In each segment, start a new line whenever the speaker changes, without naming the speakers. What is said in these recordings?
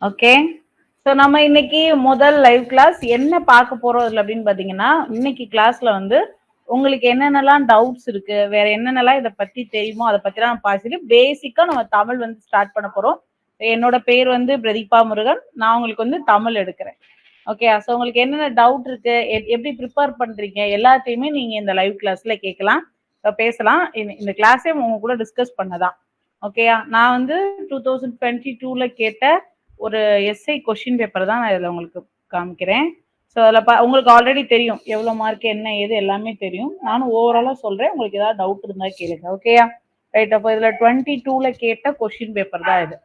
Okay. So நம்ம இன்னைக்கு முதல் லைவ் கிளாஸ் என்ன பார்க்க போறோம் இதுல அப்படின்னு பாத்தீங்கன்னா, இன்னைக்கு கிளாஸ்ல வந்து உங்களுக்கு என்னென்னலாம் டவுட்ஸ் இருக்கு, வேற என்னென்னலாம் இத பத்தி தெரியுமோ அத பத்திலாம் பார்த்துட்டு பேசிக்கா நம்ம தமிழ் வந்து ஸ்டார்ட் பண்ண போறோம். என்னோட பேர் வந்து பிரதீபா முருகன். நான் உங்களுக்கு வந்து தமிழ் எடுக்கிறேன். ஓகே. ஸோ உங்களுக்கு என்னென்ன டவுட் இருக்கு, எப்படி ப்ரிப்பேர் பண்றீங்க எல்லாத்தையுமே நீங்க இந்த லைவ் கிளாஸ்ல கேட்கலாம், பேசலாம். இந்த கிளாஸே உங்க கூட டிஸ்கஸ் பண்ணதான். ஓகேயா. நான் வந்து 2022ல கேட்ட ஒரு எஸ்ஐ கொஸ்டின் பேப்பர் தான் நான் இதில் உங்களுக்கு காமிக்கிறேன். ஸோ அதில் உங்களுக்கு ஆல்ரெடி தெரியும் எவ்வளோ மார்க் என்ன ஏது எல்லாமே தெரியும். நானும் ஓவராலாக சொல்கிறேன், உங்களுக்கு ஏதாவது டவுட் இருந்தால் கேளுங்க. ஓகேயா. ரைட். அப்போ இதில் 22ல கேட்ட கொஸ்டின் பேப்பர் தான் இது.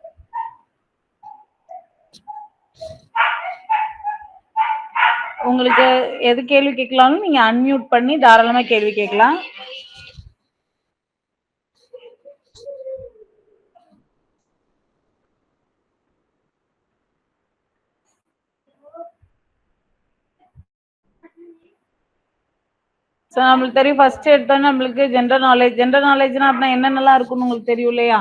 உங்களுக்கு எது கேள்வி கேட்கலாம்னு நீங்க அன்மியூட் பண்ணி தாராளமா கேள்வி கேட்கலாம். ஸோ நம்மளுக்கு தெரியும் ஃபர்ஸ்ட் எடுத்தோன்னா நம்மளுக்கு ஜென்ரல் நாலேஜ்னா அப்படின்னா என்னென்னலாம் இருக்குன்னு உங்களுக்கு தெரியும் இல்லையா?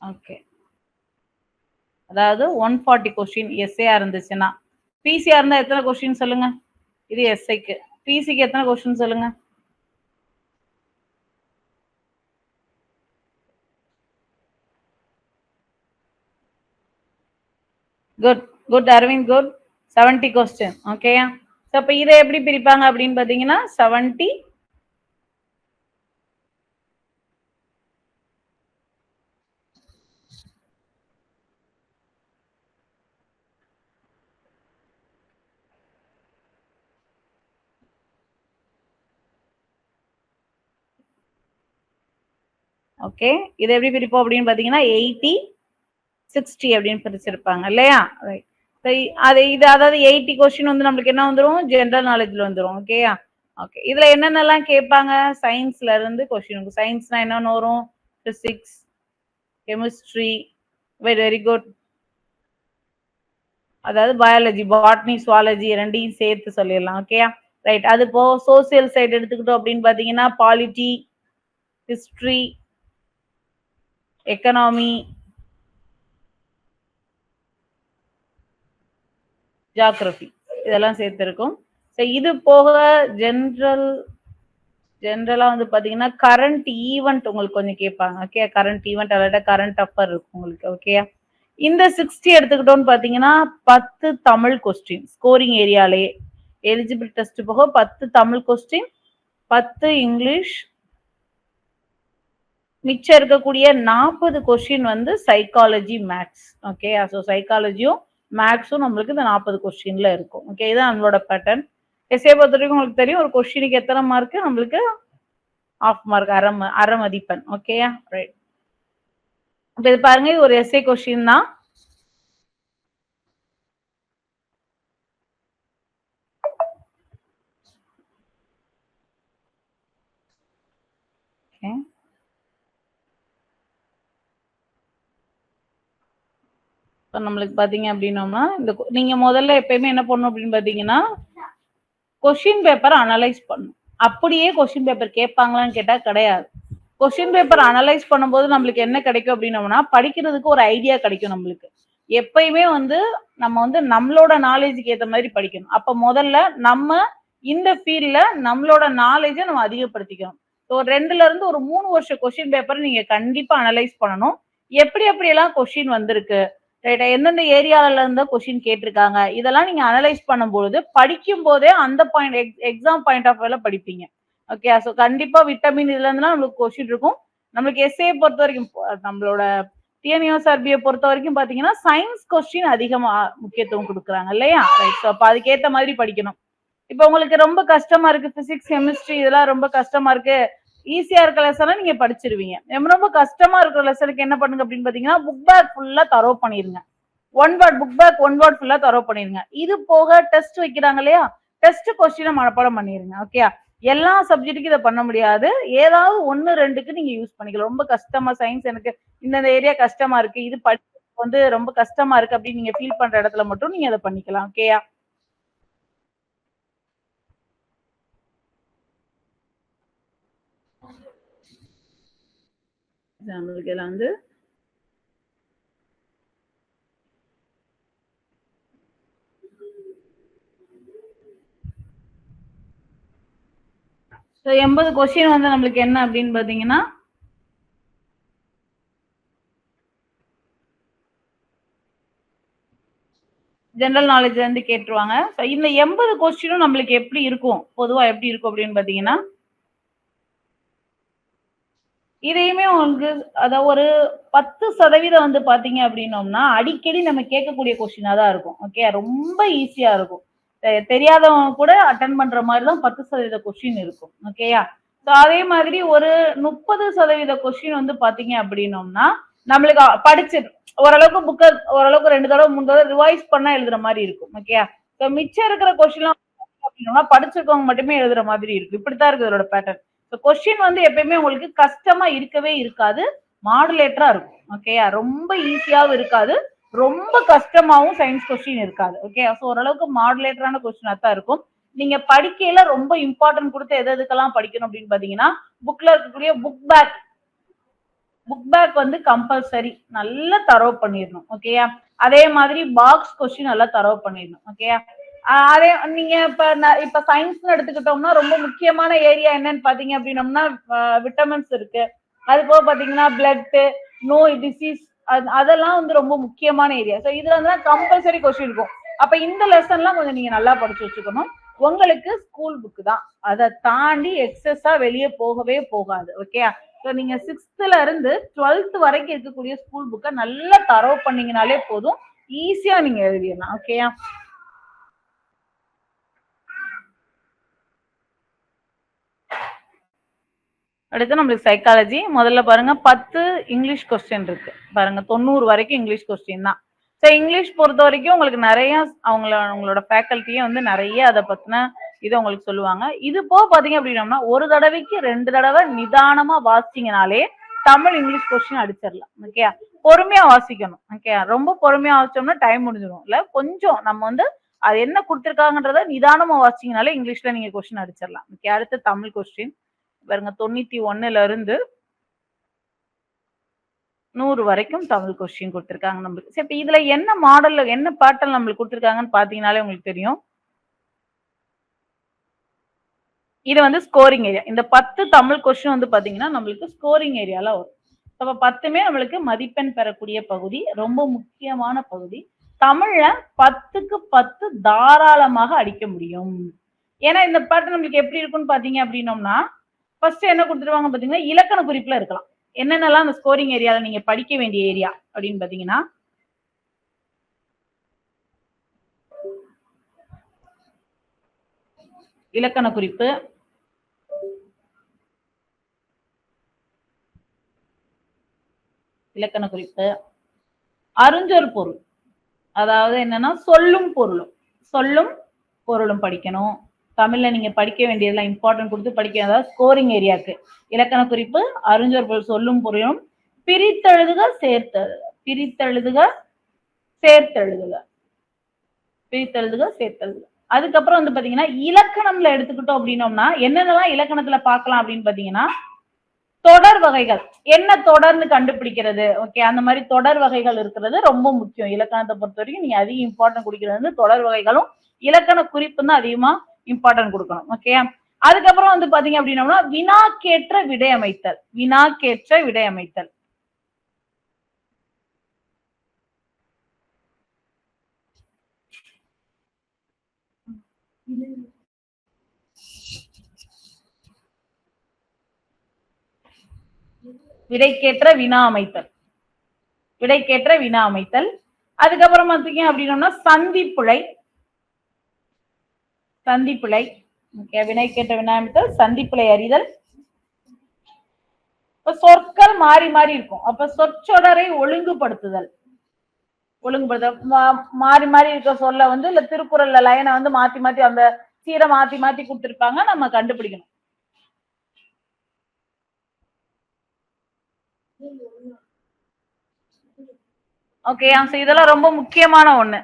ஓகே. அதாவது 140 கொஸ்டின் எஸ்ஏயா இருந்துச்சுன்னா, பிசியா இருந்தா எத்தனை கொஸ்டின் சொல்லுங்க? இது எஸ்ஐக்கு. பிசிக்கு எத்தனை கொஸ்டின் சொல்லுங்க? Good good Aravind good. 70 question. ஓகேயா. ஸோ அப்போ இதை எப்படி பிரிப்பாங்க அப்படின்னு பார்த்தீங்கன்னா 70 ஓகே. இதை எப்படி பிரிப்போம் அப்படின்னு பார்த்தீங்கன்னா 80 60 அப்படின்னு பிரிச்சிருப்பாங்க இல்லையா? ரைட். அது இது அதாவது 80 கொஸ்டின் வந்து நம்மளுக்கு என்ன வந்துடும், ஜென்ரல் நாலேஜ்ல வந்துடும். ஓகேயா. ஓகே. இதுல என்னென்னலாம் கேட்பாங்க? சயின்ஸ்ல இருந்து கொஸ்டின். சயின்ஸ்னா என்னென்ன வரும்? Physics, chemistry, very very good. அதாவது பயாலஜி, பாட்னி, சுவாலஜி ரெண்டையும் சேர்த்து சொல்லிடலாம். ஓகேயா. ரைட். அது போ சோசியல் சைடு எடுத்துக்கிட்டோம் அப்படின்னு பார்த்தீங்கன்னா பாலிட்டி, ஹிஸ்ட்ரி, எக்கனாமி, ஜியாகிரபி இதெல்லாம் சேர்த்துருக்கும். ஸோ இது போக ஜென்ரலா வந்து பாத்தீங்கன்னா கரண்ட் ஈவெண்ட் உங்களுக்கு கொஞ்சம் கேட்பாங்க. ஓகே. கரண்ட் ஈவெண்ட் அல்லாட்ட கரண்ட் அஃபர் இருக்கும் உங்களுக்கு. ஓகேயா. இந்த 60 எடுத்துக்கிட்டோம்னு பாத்தீங்கன்னா 10 தமிழ் கொஸ்டின் ஸ்கோரிங் ஏரியாலேயே எலிஜிபிள் டெஸ்ட் போக 10 தமிழ் கொஸ்டின், 10 இங்கிலீஷ், மிச்சம் இருக்கக்கூடிய 40 கொஸ்டின் வந்து சைக்காலஜி மேக்ஸ். ஓகே. ஸோ சைக்காலஜியும் மேக்ஸும் நம்மளுக்கு இந்த 40 கொஸ்டின்ல இருக்கும். ஓகே. இதுதான் நம்மளோட பேட்டர்ன். எஸ்ஏ பொறுத்த வரைக்கும் உங்களுக்கு தெரியும் ஒரு கொஸ்டினுக்கு எத்தனை மார்க் நம்மளுக்கு? ஆஃப் மார்க், அரை மதிப்பெண். ஓகேயா. ரைட். இப்போ இது பாருங்க, இது ஒரு எஸ்ஏ கொஸ்டின் தான். இப்போ நம்மளுக்கு பார்த்தீங்க அப்படின்னோம்னா இந்த நீங்க முதல்ல எப்பயுமே என்ன பண்ணணும் அப்படின்னு பார்த்தீங்கன்னா கொஸ்டின் பேப்பர் அனலைஸ் பண்ணணும். அப்படியே கொஸ்டின் பேப்பர் கேட்பாங்களான்னு கேட்டா கிடையாது. கொஸ்டின் பேப்பர் அனலைஸ் பண்ணும்போது நம்மளுக்கு என்ன கிடைக்கும் அப்படின்னோம்னா படிக்கிறதுக்கு ஒரு ஐடியா கிடைக்கும் நம்மளுக்கு. எப்பயுமே வந்து நம்ம வந்து நம்மளோட நாலேஜுக்கு ஏற்ற மாதிரி படிக்கணும். அப்ப முதல்ல நம்ம இந்த ஃபீல்ட்ல நம்மளோட நாலேஜை நம்ம அதிகப்படுத்திக்கணும். ஸோ 2ல இருந்து ஒரு 3 வருஷம் கொஸ்டின் பேப்பர் நீங்க கண்டிப்பா அனலைஸ் பண்ணணும். எப்படி எப்படியெல்லாம் கொஸ்டின் வந்திருக்கு, ரைட்டா, எந்தெந்த ஏரியால இருந்தா கொஸ்டின் கேட்டிருக்காங்க, இதெல்லாம் நீங்க அனலைஸ் பண்ணும்போது படிக்கும் போதே அந்த பாயிண்ட் எக்ஸாம் பாயிண்ட் ஆஃப் வியூல படிப்பீங்க. ஓகே. ஸோ கண்டிப்பா விட்டமின் இதுல இருந்துலாம் நம்மளுக்கு கொஸ்டின் இருக்கும். நம்மளுக்கு எஸ்ஏ பொறுத்த வரைக்கும் நம்மளோட டிஎன்யூஎஸ்ஆர்பியை பொறுத்த வரைக்கும் பாத்தீங்கன்னா சயின்ஸ் கொஸ்டின் அதிகமா முக்கியத்துவம் கொடுக்குறாங்க இல்லையா? ரைட். ஸோ அப்ப அதுக்கேற்ற மாதிரி படிக்கணும். இப்போ உங்களுக்கு ரொம்ப கஷ்டமா இருக்கு, பிசிக்ஸ் கெமிஸ்ட்ரி இதெல்லாம் ரொம்ப கஷ்டமா இருக்கு, ஈஸியா இருக்க லெசனை நீங்க படிச்சிருவீங்க. ரொம்ப கஷ்டமா இருக்கிற லெசனுக்கு என்ன பண்ணுங்க அப்படின்னு பாத்தீங்கன்னா புக் பேக் ஃபுல்லா தரோ பண்ணிருங்க. One word book back one word ஃபுல்லா தரோ பண்ணிருங்க. இது போக டெஸ்ட் வைக்கிறாங்க இல்லையா, டெஸ்ட் கொஸ்டினை மனப்பாடம் பண்ணிருங்க. ஓகே. எல்லா சப்ஜெக்ட்டுக்கும் இதை பண்ண முடியாது, ஏதாவது 1 2க்கு நீங்க யூஸ் பண்ணிக்கலாம். ரொம்ப கஷ்டமா சயின்ஸ் எனக்கு இந்த ஏரியா கஷ்டமா இருக்கு, இது படிக்க வந்து ரொம்ப கஷ்டமா இருக்கு அப்படின்னு நீங்க ஃபீல் பண்ற இடத்துல மட்டும் நீங்க அதை பண்ணிக்கலாம். ஓகேயா. நம்மளுக்கு இதுல வந்து ஸோ 80 கொஸ்டின் வந்து நம்மளுக்கு என்ன அப்படின்னு பார்த்தீங்கன்னா ஜெனரல் நாலேஜ்ல இருந்து கேட்டுருவாங்க. ஸோ இந்த 80 கொஸ்டினும் நம்மளுக்கு எப்படி இருக்கும், பொதுவா எப்படி இருக்கும் அப்படின்னு பார்த்தீங்கன்னா இதையுமே உங்களுக்கு அதாவது ஒரு 10% வந்து பாத்தீங்க அப்படின்னோம்னா அடிக்கடி நம்ம கேட்கக்கூடிய கொஸ்டினா தான் இருக்கும். ஓகே, ரொம்ப ஈஸியா இருக்கும். தெரியாதவங்க கூட அட்டன் பண்ற மாதிரி தான் 10% கொஸ்டின் இருக்கும். ஓகேயா? ஸோ அதே மாதிரி ஒரு 30% கொஸ்டின் வந்து பாத்தீங்க அப்படின்னோம்னா நம்மளுக்கு படிச்சு ஓரளவுக்கு புக்கை ஓரளவுக்கு 2 தடவை 3 தடவை ரிவைஸ் பண்ணா எழுதுற மாதிரி இருக்கும். ஓகேயா? ஸோ மிச்சம் இருக்கிற கொஸ்டின்லாம் அப்படின்னா படிச்சிருக்கவங்க மட்டுமே எழுதுற மாதிரி இருக்கும். இப்படித்தான் இருக்கு இதோட பேட்டர்ன். கொஸ்டின் வந்து எப்பயுமே உங்களுக்கு கஷ்டமா இருக்கவே இருக்காது, மாடுலேட்டரா இருக்கும். ஓகேயா? ரொம்ப ஈஸியாவும் இருக்காது, ரொம்ப கஷ்டமாவும் சயின்ஸ் கொஸ்டின் இருக்காது. ஓகே, ஸோ ஓரளவுக்கு மாடுலேட்டரான கொஸ்டினா தான் இருக்கும். நீங்க படிக்கையில ரொம்ப இம்பார்ட்டன்ட் கொடுத்து எது எதுக்கெல்லாம் படிக்கணும் அப்படின்னு பாத்தீங்கன்னா புக்ல இருக்கக்கூடிய புக் பேக் வந்து கம்பல்சரி நல்லா தரவு பண்ணிடணும். ஓகேயா? அதே மாதிரி பாக்ஸ் கொஸ்டின் நல்லா தரவு பண்ணிடணும். ஓகேயா? அதே நீங்க இப்ப சயின்ஸ் எடுத்துக்கிட்டோம்னா ரொம்ப முக்கியமான ஏரியா என்னன்னு பாத்தீங்க அப்படின்னோம்னா விட்டமின்ஸ் இருக்கு. அது போக பாத்தீங்கன்னா பிளட், நோய், டிசீஸ் அதெல்லாம் வந்து ரொம்ப முக்கியமான ஏரியா. ஸோ இதுல வந்து கம்பல்சரி கொஸ்டின் இருக்கும். அப்ப இந்த லெசன்லாம் கொஞ்சம் நீங்க நல்லா படிச்சு வச்சுக்கணும். உங்களுக்கு ஸ்கூல் புக் தான், அதை தாண்டி எக்ஸஸா வெளியே போகவே போகாது. ஓகே, ஸோ நீங்க 6th இருந்து 12th வரைக்கும் இருக்கக்கூடிய ஸ்கூல் புக்கை நல்லா தரவு பண்ணீங்கனாலே போதும், ஈஸியா நீங்க எழுதிடலாம். ஓகேயா? அடுத்து நம்மளுக்கு சைக்காலஜி. முதல்ல பாருங்க 10 இங்கிலீஷ் கொஸ்டின் இருக்கு பாருங்க, 90 வரைக்கும் இங்கிலீஷ் கொஸ்டின் தான். ஸோ இங்கிலீஷ் பொறுத்த வரைக்கும் உங்களுக்கு நிறைய அவங்களோட ஃபேக்கல்ட்டியே வந்து நிறைய அதை பத்தின இதை உங்களுக்கு சொல்லுவாங்க. இது போக பாத்தீங்க அப்படின்னோம்னா ஒரு தடவைக்கு 2 தடவை நிதானமா வாசிச்சீங்கனாலே தமிழ் இங்கிலீஷ் கொஸ்டின் அடிச்சிடலாம். ஓகே, பொறுமையா வாசிக்கணும். ஓகே, ரொம்ப பொறுமையா வாசிச்சோம்னா டைம் முடிஞ்சிடும். இல்ல கொஞ்சம் நம்ம வந்து அது என்ன கொடுத்துருக்காங்கன்றத நிதானமா வாசிச்சீங்கனாலே இங்கிலீஷ்ல நீங்க கொஸ்டின் அடிச்சிடலாம். ஓகே, அடுத்து தமிழ் கொஸ்டின் பாருங்க, 91ல இருந்து 100 வரைக்கும் தமிழ் கொஸ்டின் கொடுத்திருக்காங்க நம்மளுக்கு. சரி, இதுல என்ன மாடல்ல என்ன பேட்டர்ன் நம்மளுக்கு கொடுத்திருக்காங்கன்னு பாத்தீங்கன்னாலே உங்களுக்கு தெரியும். இது வந்து ஸ்கோரிங் ஏரியா. இந்த 10 தமிழ் கொஸ்டின் வந்து பாத்தீங்கன்னா நம்மளுக்கு ஸ்கோரிங் ஏரியால வரும். அப்ப 10மே நம்மளுக்கு மதிப்பெண் பெறக்கூடிய பகுதி, ரொம்ப முக்கியமான பகுதி. தமிழ்ல 10க்கு 10 தாராளமாக அடிக்க முடியும். ஏன்னா இந்த பேட்டர்ன் நம்மளுக்கு எப்படி இருக்குன்னு பாத்தீங்க அப்படின்னோம்னா ஃபர்ஸ்ட் என்ன கொடுத்துருவாங்க பாத்தீங்கன்னா இலக்கண குறிப்புல இருக்கலாம். என்னென்னலாம் அந்த ஸ்கோரிங் ஏரியால நீங்க படிக்க வேண்டிய ஏரியா அப்படின்னு பாத்தீங்கன்னா இலக்கண குறிப்பு, இலக்கண குறிப்பு, அறிஞ்சொல் பொருள், அதாவது என்னன்னா சொல்லும் பொருளும் படிக்கணும். தமிழ்ல நீங்க படிக்க வேண்டியதெல்லாம் இம்பார்ட்டன்ட் கொடுத்து படிக்க, அதாவது ஸ்கோரிங் ஏரியாக்கு இலக்கண குறிப்பு, அறிஞ்சொல் பொருள், சொல்லும் பொருளும், பிரித்தெழுதுக சேர்த்தெழுதுக, சேர்த்தெழுதுக. அதுக்கப்புறம் வந்து பாத்தீங்கன்னா இலக்கணம்ல எடுத்துக்கிட்டோம் அப்படின்னோம்னா என்னென்னலாம் இலக்கணத்துல பார்க்கலாம் அப்படின்னு பாத்தீங்கன்னா தொடர் வகைகள், என்ன தொடர்னு கண்டுபிடிக்கிறது. ஓகே, அந்த மாதிரி தொடர் வகைகள் இருக்கிறது ரொம்ப முக்கியம். இலக்கணத்தை பொறுத்த வரைக்கும் நீங்க அதிக இம்பார்ட்டன்ட் கொடுக்கிறது வந்து தொடர் வகைகளும் இலக்கண குறிப்பு தான் அதிகமா இம்பார்ட்டன்ட் கொடுக்கணும். ஓகே, அதுக்கப்புறம் வந்து பாத்தீங்க அப்படின்னோம்னா வினாக்கேற்ற விடை அமைத்தல், விடைக்கேற்ற வினா அமைத்தல். அதுக்கப்புறம் பாத்தீங்க அப்படின்னோம்னா சந்திப்பிழை, வினைக்கேற்ற வினா அமைத்தல், சந்திப்பிழை அறிதல். சொற்கள் மாறி மாறி இருக்கும், அப்ப சொற்றொடரை ஒழுங்குபடுத்துதல், மாறி மாறி இருக்க சொல்ல வந்து இல்ல திருக்குறள்ல லைனை வந்து மாத்தி மாத்தி அந்த சீரை மாத்தி மாத்தி கொடுத்திருப்பாங்க, நம்ம கண்டுபிடிக்கணும். ஓகே, இதெல்லாம் ரொம்ப முக்கியமான ஒண்ணு.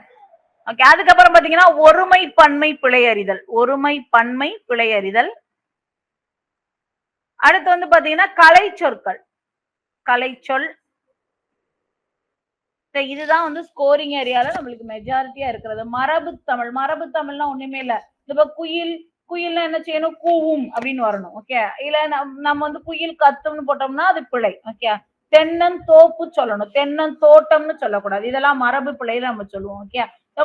ஓகே, அதுக்கப்புறம் பாத்தீங்கன்னா ஒருமை பன்மை பிழை அறிதல். அடுத்து வந்து பாத்தீங்கன்னா கலை கலைச்சொல். இதுதான் வந்து ஸ்கோரிங் ஏரியால நம்மளுக்கு மெஜாரிட்டியா இருக்கிறது. மரபு தமிழ். மரபு தமிழ்னா ஒண்ணுமே இல்ல. இப்ப குயில், குயில்னா என்ன செய்யணும்? கூவும் அப்படின்னு வரணும். ஓகே. இல்ல நம்ம வந்து குயில் கத்தும்னு போட்டோம்னா அது பிழை. ஓகே. தென்னந்தோப்பு சொல்லணும். தென்னந்தோட்டம்னு சொல்லக்கூடாது. இதெல்லாம் மரபு பிழையில நம்ம சொல்லுவோம். ஓகே.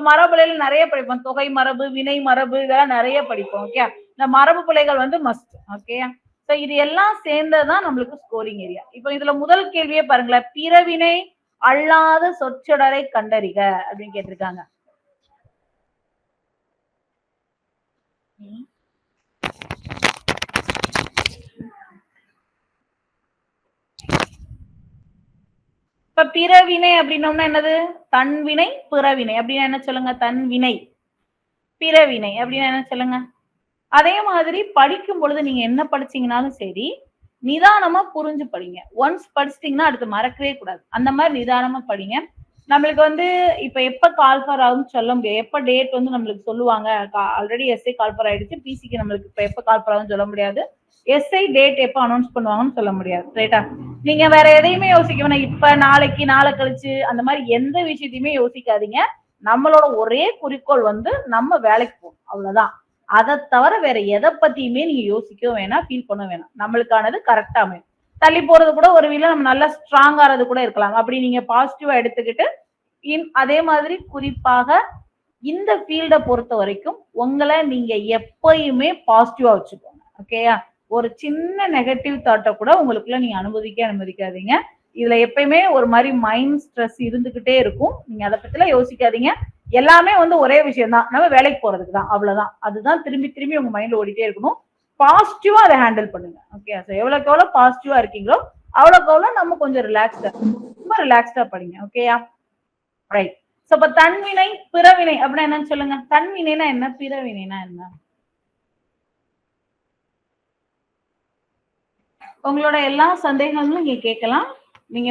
மரபுலையில நிறைய படிப்போம். தொகை மரபு, வினை மரபு, இதெல்லாம் நிறைய படிப்போம். ஓகே. இந்த மரபு பிழைகள் வந்து மஸ்ட். ஓகே. இது எல்லாம் சேர்ந்ததுதான் நம்மளுக்கு ஸ்கோரிங் ஏரியா. இப்ப இதுல முதல் கேள்வியே பாருங்களேன். பிறவினை அல்லாத சொற்றொடரை கண்டறிக அப்படின்னு கேட்டிருக்காங்க. இப்ப பிறவினை அப்படின்னோம்னா என்னது? தன்வினை, பிறவினை அப்படின்னா என்ன சொல்லுங்க? தன்வினை, பிறவினை அப்படின்னா என்ன சொல்லுங்க? அதே மாதிரி படிக்கும் பொழுது நீங்க என்ன படிச்சீங்கன்னாலும் சரி, நிதானமா புரிஞ்சு படிங்க. ஒன்ஸ் படிச்சிட்டீங்கன்னா அடுத்து மறக்கவே கூடாது. அந்த மாதிரி நிதானமா படிங்க. நம்மளுக்கு வந்து இப்ப எப்ப கால்ஃபர் ஆகும்னு சொல்ல முடியாது. எப்ப டேட் வந்து நம்மளுக்கு சொல்லுவாங்க. ஆல்ரெடி எஸ்ஐ கால்ஃபர் ஆயிடுச்சு. பிசிக்கு நம்மளுக்கு இப்ப எப்ப கால்ஃபர் ஆகும்னு சொல்ல முடியாது. எஸ்ஐ டேட் எப்ப அனௌன்ஸ் பண்ணுவாங்கன்னு சொல்ல முடியாது. ரைட்டா? நீங்க வேற எதையுமே யோசிக்க வேணாம். இப்ப நாளைக்கு, நாளை கழிச்சு அந்த மாதிரி எந்த விஷயத்தையுமே யோசிக்காதீங்க. நம்மளோட ஒரே குறிக்கோள் வந்து நம்ம வேலைக்கு போகணும். அவ்வளவுதான். அதை தவிர வேற எதை பத்தியுமே நீங்க யோசிக்கவும் வேணாம், ஃபீல் பண்ண வேணாம். நம்மளுக்கானது கரெக்டா அமையும். தள்ளி போறது கூட ஒரு வீல நம்ம நல்லா ஸ்ட்ராங் ஆறது கூட இருக்கலாம். அப்படி நீங்க பாசிட்டிவா எடுத்துக்கிட்டு அதே மாதிரி குறிப்பாக இந்த ஃபீல்ட பொறுத்த வரைக்கும் உங்களை நீங்க எப்பயுமே பாசிட்டிவா வச்சுக்கோங்க. ஓகேயா? ஒரு சின்ன நெகட்டிவ் தாட்டை கூட உங்களுக்குள்ள நீங்க அனுமதிக்காதீங்க. இதுல எப்பயுமே ஒரு மாதிரி மைண்ட் ஸ்ட்ரெஸ் இருந்துகிட்டே இருக்கும். நீங்க அதை பத்திலாம் யோசிக்காதீங்க. எல்லாமே வந்து ஒரே விஷயம் தான். நம்ம வேலைக்கு போறதுக்கு தான். அவ்வளவுதான். அதுதான் திரும்பி திரும்பி உங்க மைண்ட்ல ஓடிட்டே இருக்கணும். பாசிட்டிவா அதை ஹேண்டில் பண்ணுங்க. ஓகே. எவ்வளவுக்கு எவ்வளவு பாசிட்டிவா இருக்கீங்களோ அவ்வளவுக்கு எவ்வளவு நம்ம கொஞ்சம் ரிலாக்ஸ்டா படிங்க. ஓகேயா? ரைட். இப்ப தன்வினை, பிறவினை அப்படின்னா என்னன்னு சொல்லுங்க. தன்வினைனா என்ன? பிறவினைனா என்ன? உங்களோட எல்லா சந்தேகங்களும் நீங்க கேட்கலாம். நீங்க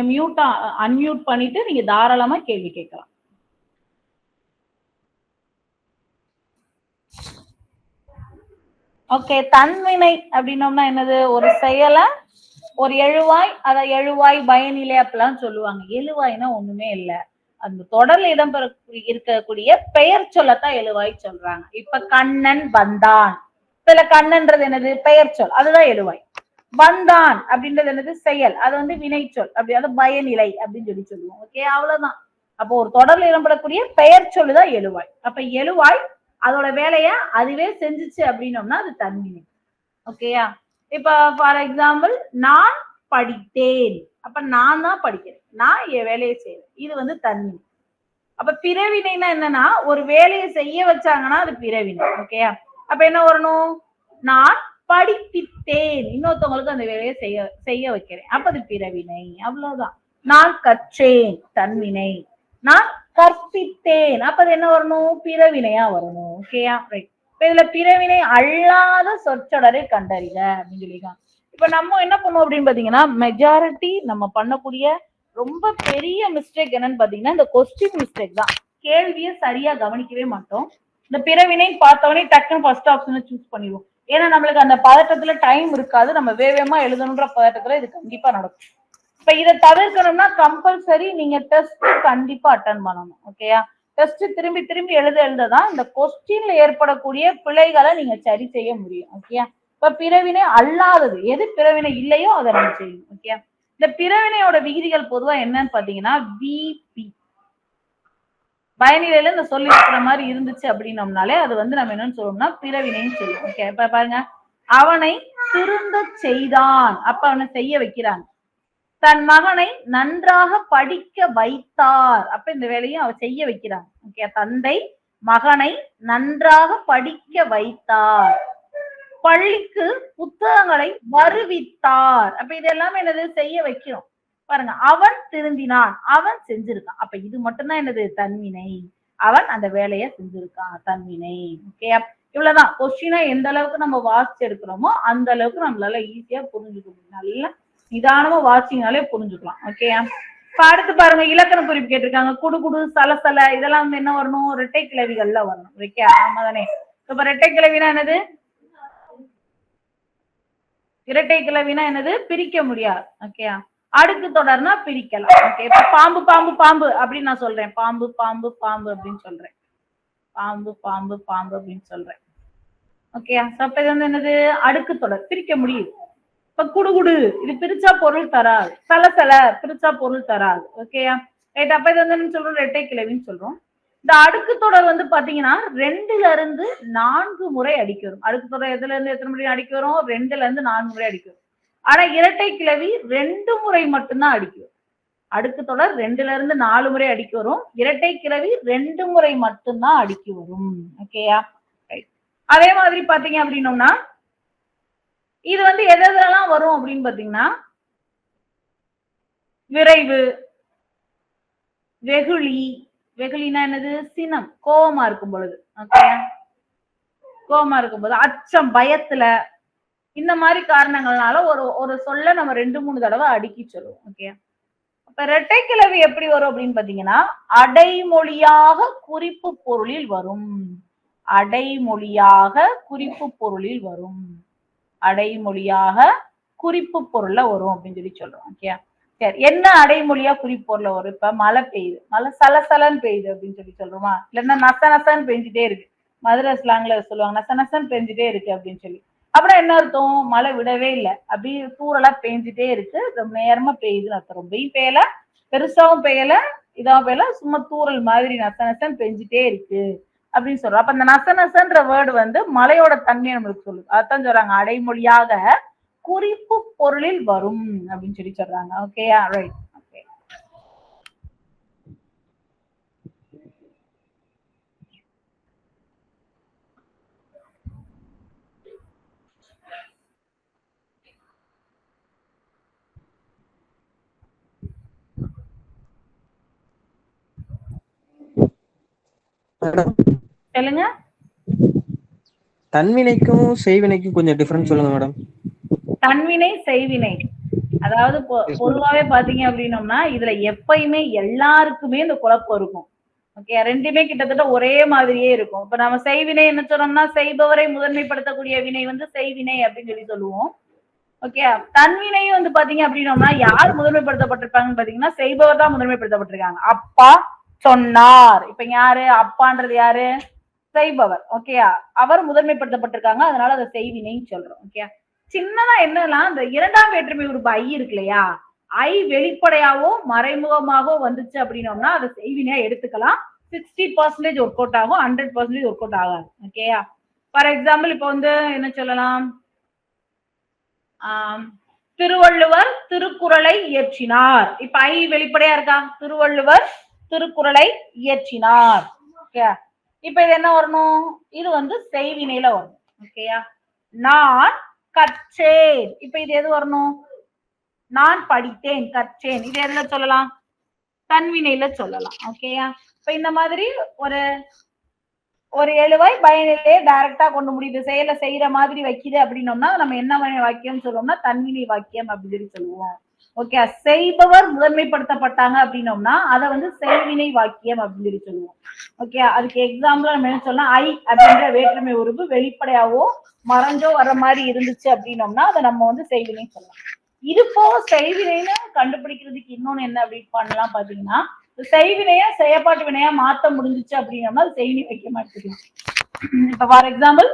அன்மியூட் பண்ணிட்டு நீங்க தாராளமா கேள்வி கேட்கலாம். ஓகே. தன்வினை அப்படின்னோம்னா என்னது? ஒரு செயலை ஒரு எழுவாய், அத எழுவாய், பயனிலை அப்படிலாம் சொல்லுவாங்க. எழுவாய்னா ஒண்ணுமே இல்லை. அந்த தொடர்ல இடம்பெற இருக்கக்கூடிய பெயர் சொல்லத்தான் எழுவாய் சொல்றாங்க. இப்ப கண்ணன் வந்தான். சில கண்ணன்றது என்னது? பெயர் சொல். அதுதான் எழுவாய். வந்தான் அப்படின்றது என்னது? செயல். அது வந்து வினைச்சொல். அப்படி அது பயனிலை அப்படின்னு சொல்லுவோம். ஓகே. அவ்வளவுதான். அப்போ ஒரு தொடர்ல இடம்பெறக்கூடிய பெயர் சொல்லுதான் எழுவாய். அப்ப எழுவாய் அதோட வேலைய அதுவே செஞ்சுச்சு அப்படின்னோம்னா அது தன்வினை. ஓகேயா? இப்ப ஃபார் எக்ஸாம்பிள் நான் படித்தேன். அப்ப நான் தான் படிக்கிறேன். நான் என் வேலையை செய்யறேன். இது வந்து தன்வினை. அப்ப பிறவினைனா என்னன்னா ஒரு வேலையை செய்ய வச்சாங்கன்னா அது பிறவினை. ஓகேயா? அப்ப என்ன வரணும்? நான் படிப்பித்தேன். இன்னொருத்தவங்களுக்கு அந்த வேலையை செய்ய வைக்கிறேன். அப்ப அது பிறவினை. அவ்வளவுதான். நான் கற்றேன். தன்வினை. நான் கற்பித்தேன். அப்ப அது என்ன வரணும்? பிறவினையா வரணும். ஓகேயா? ரைட். இதுல பிறவினை அல்லாத சொற்றொடரை கண்டறிக அப்படின்னு சொல்லியிருக்காங்க. இப்ப நம்ம என்ன பண்ணுவோம் அப்படின்னு பாத்தீங்கன்னா மெஜாரிட்டி நம்ம பண்ணக்கூடிய ரொம்ப பெரிய மிஸ்டேக் என்னன்னு பாத்தீங்கன்னா இந்த கொஸ்டின் மிஸ்டேக் தான். கேள்வியை சரியா கவனிக்கவே மாட்டோம். இந்த பிறவினை பார்த்தவனே டக்குன்னு ஃபர்ஸ்ட் ஆப்ஷனை சூஸ் பண்ணிடுவோம். ஏன்னா நம்மளுக்கு அந்த பதட்டத்துல டைம் இருக்காது. நம்ம வேகமா எழுதணுன்ற பதட்டத்துல இது கண்டிப்பா நடக்கும். இப்ப இதை தவிர்க்கணும்னா கம்பல்சரி நீங்க டெஸ்ட் கண்டிப்பா அட்டன் பண்ணணும். ஓகேயா? டெஸ்ட் திரும்பி திரும்பி எழுததான் இந்த கொஸ்டின்ல ஏற்படக்கூடிய பிழைகளை நீங்க சரி செய்ய முடியும். ஓகேயா? இப்ப பிறவினை அல்லாதது எது பிறவினை இல்லையோ அதை நம்ம செய்யணும். ஓகே. இந்த பிறவினையோட விகிதிகள் பொதுவா என்னன்னு பாத்தீங்கன்னா விபி பயனிலையில இந்த சொல்லி இருக்கிற மாதிரி இருந்துச்சு அப்படின்னோம்னாலே அது வந்து நம்ம என்னன்னு சொல்லணும்னா பிறவினைன்னு சொல்லுவோம். ஓகே. இப்ப பாருங்க, அவனை திருந்த செய்தான். அப்ப அவனை செய்ய வைக்கிறாங்க. தன் மகனை நன்றாக படிக்க வைத்தார். அப்ப இந்த வேலையை அவ செய்ய வைக்கிறாங்க. ஓகே. தந்தை மகனை நன்றாக படிக்க வைத்தார். பள்ளிக்கு புத்தகங்களை வருவித்தார். அப்ப இது எல்லாமே என்னது? செய்ய வைக்கிறோம். பாருங்க, அவன் திருந்தினான். அவன் செஞ்சிருக்கான். அப்ப இது மட்டும்தான் என்னது? தன்வினை. அவன் அந்த வேலையை செஞ்சிருக்கான். தன்வினை. ஓகே. இவ்வளவுதான். கொஸ்டினை எந்த அளவுக்கு நம்ம வாசிச்சு எடுக்கிறோமோ அந்த அளவுக்கு நம்மளால ஈஸியா புரிஞ்சுக்க முடியும். நல்லா நிதானமா வாசிங்கனாலே புரிஞ்சுக்கலாம். ஓகே. இப்ப அடுத்து பாருங்க, இலக்கண குறிப்பு கேட்டிருக்காங்க. குடுகுடு, சலசல இதெல்லாம் வந்து என்ன வரணும்? இரட்டை கிளவிகள்ல வரணும். ஓகே. ஆமா தானே? இப்ப இரட்டை கிளவினா என்னது? இரட்டை கிளவினா என்னது? பிரிக்க முடியாது. ஓகே. அடுக்கு தொடர்னா பிரிக்கலாம். ஓகே, இப்ப பாம்பு பாம்பு பாம்பு அப்படின்னு நான் சொல்றேன். பாம்பு பாம்பு பாம்பு அப்படின்னு சொல்றேன். பாம்பு பாம்பு பாம்பு அப்படின்னு சொல்றேன். ஓகே, அப்ப இது வந்து என்னது? அடுக்கு தொடர், பிரிக்க முடியுது. இப்ப குடுகுடு இது பிரிச்சா பொருள் தராது. சலசல பிரிச்சா பொருள் தராது. ஓகேயா, ரைட். அப்ப இது வந்து என்ன சொல்றோம்? இரட்டை கிளவின்னு சொல்றோம். இந்த அடுக்கு தொடர் வந்து பாத்தீங்கன்னா 2ல இருந்து 4 முறை அடிக்க வரும். அடுக்கு தொடர் எதுல இருந்து எத்தனை முறை அடிக்க வரும்? 2ல இருந்து 4 முறை அடிக்க வரும். ஆனா இரட்டை கிளவி 2 முறை மட்டும்தான் அடிக்க வரும். அடுக்கு தொடர் 2ல இருந்து 4 முறை அடிக்க வரும். இரட்டை கிளவி 2 முறை மட்டும்தான் அடிக்க வரும். ஓகேயா, ரைட். அதே மாதிரி பாத்தீங்க அப்படின்னோம்னா இது வந்து எதெல்லாம் வரும் அப்படின்னு பாத்தீங்கன்னா விரைவு, வெகுளி. வெகுளினா என்னது? சினம், கோபமா இருக்கும் பொழுது. ஓகேயா, கோபமா இருக்கும் போது, அச்சம், பயத்துல, இந்த மாதிரி காரணங்கள்னால ஒரு சொல்ல நம்ம 2-3 தடவை அடுக்கி சொல்லுவோம். ஓகே, அப்ப இரட்டை கிளவி எப்படி வரும் அப்படின்னு பாத்தீங்கன்னா அடைமொழியாக குறிப்பு பொருளில் வரும். அடைமொழியாக குறிப்பு பொருளில் வரும். அடைமொழியாக குறிப்பு பொருள்ல வரும் அப்படின்னு சொல்லி சொல்றோம். ஓகே, சரி. என்ன அடைமொழியா குறிப்பு பொருள்ல வரும்? இப்ப மழை பெய்யுது, மழை சலசலன்னு பெய்யுது அப்படின்னு சொல்லி சொல்றோமா? இல்லைன்னா நச நசன்னு பெஞ்சிட்டே இருக்கு. மதுரை ஸ்லாங்ல சொல்லுவாங்க நச நசன்னு பெஞ்சிட்டே இருக்கு அப்படின்னு சொல்லி. அப்புறம் என்ன அர்த்தம்? மழை விடவே இல்லை, அப்படியே தூரலா பெஞ்சிட்டே இருக்கு, ரொம்ப நேரமா பெய்யுதுன்னு அர்த்தம். ரொம்பவும் பெய்யல, பெருசாவும் பெய்யல, இதாவும் பெய்யல, சும்மா தூரல் மாதிரி நச நசன்னு பெஞ்சிட்டே இருக்கு அப்படின்னு சொல்றோம். அப்ப இந்த நச நசன்ற வேர்டு வந்து மழையோட தன்மையை நம்மளுக்கு சொல்லுது. அதான் சொல்றாங்க அடைமொழியாக குறிப்பு பொருளில் வரும் அப்படின்னு சொல்லி சொல்றாங்க. ஓகேயா, ரைட். ஓகே, சொல்லுங்க.
தன்வினைக்கும் செய்வினைக்கும் கொஞ்சம் டிஃபரன்ஸ் சொல்லுங்க மேடம்.
தன்வினை செய்வினை, அதாவது பொதுவாவே பாத்தீங்க அப்படின்னோம்னா இதுல எப்பயுமே எல்லாருக்குமே இந்த குழப்பம் இருக்கும். ஓகே, ரெண்டுமே கிட்டத்தட்ட ஒரே மாதிரியே இருக்கும். இப்ப நம்ம செய்வினை என்ன சொன்னோம்னா செய்பவரை முதன்மைப்படுத்தக்கூடிய வினை வந்து செய்வினை அப்படின்னு சொல்லி சொல்லுவோம். ஓகே, தன்வினையும் வந்து பாத்தீங்க அப்படின்னோம்னா யார் முதன்மைப்படுத்தப்பட்டிருப்பாங்கன்னு பாத்தீங்கன்னா செய்பவர் தான் முதன்மைப்படுத்தப்பட்டிருக்காங்க. அப்பா சொன்னார். இப்ப யாரு அப்பான்றது? யாரு? செய்பவர். ஓகேயா, அவர் முதன்மைப்படுத்தப்பட்டிருக்காங்க, அதனால அதை செய்வினைன்னு சொல்றோம். ஓகே, சின்னதா என்னன்னா இந்த இரண்டாம் வேற்றுமை உறுப்பு ஐ இருக்கு இல்லையா, ஐ வெளிப்படையாவோ மறைமுகமாகவோ வந்துச்சு அப்படின்னோம்னா அதை செய்வினையா எடுத்துக்கலாம். 60% ஒர்க் அவுட் ஆகும், 100% ஒர்க் அவுட் ஆகாது. ஓகேயா, ஃபார் எக்ஸாம்பிள் இப்ப வந்து என்ன சொல்லலாம்? திருவள்ளுவர் திருக்குறளை இயற்றினார். இப்ப ஐ வெளிப்படையா இருக்கா? திருவள்ளுவர் திருக்குறளை இயற்றினார். ஓகே, இப்ப இது என்ன வரணும்? இது வந்து செய்வினையில வரும். ஓகேயா, நான் கற்றேன். இப்ப இது எது வரணும்? நான் படித்தேன், கற்றேன். இது எதுல சொல்லலாம்? தன்வினையில சொல்லலாம். ஓகேயா, இப்ப இந்த மாதிரி ஒரு எழுவாய் பயனிலையே டைரக்டா கொண்டு முடியுது, செயல செய்யற மாதிரி வைக்குது அப்படின்னோம்னா நம்ம என்ன வாக்கியம் சொல்லுவோம்னா தன்வினை வாக்கியம் அப்படின்னு சொல்லுவோம். ஓகே, செய்பவர் முதன்மைப்படுத்தப்பட்டாங்க அப்படின்னோம்னா அதை வந்து செய்வினை வாக்கியம் அப்படின்னு சொல்லுவோம். ஓகே, அதுக்கு எக்ஸாம்பிள் நம்ம என்ன சொல்லலாம்? ஐ அப்படின்ற வேற்றுமை உறுப்பு வெளிப்படையாவோ மறைஞ்சோ வர மாதிரி இருந்துச்சு அப்படின்னோம்னா அதை நம்ம வந்து செய்வினை சொல்லலாம். இது போக செய்வினைன்னு கண்டுபிடிக்கிறதுக்கு இன்னொன்னு என்ன அப்படி பண்ணலாம் பாத்தீங்கன்னா செய்வினையா செயற்பாட்டு வினையா மாத்த முடிஞ்சிச்சு அப்படின்னோம்னா அது செய்வினை வைக்க மாட்டேங்குது. இப்ப ஃபார் எக்ஸாம்பிள்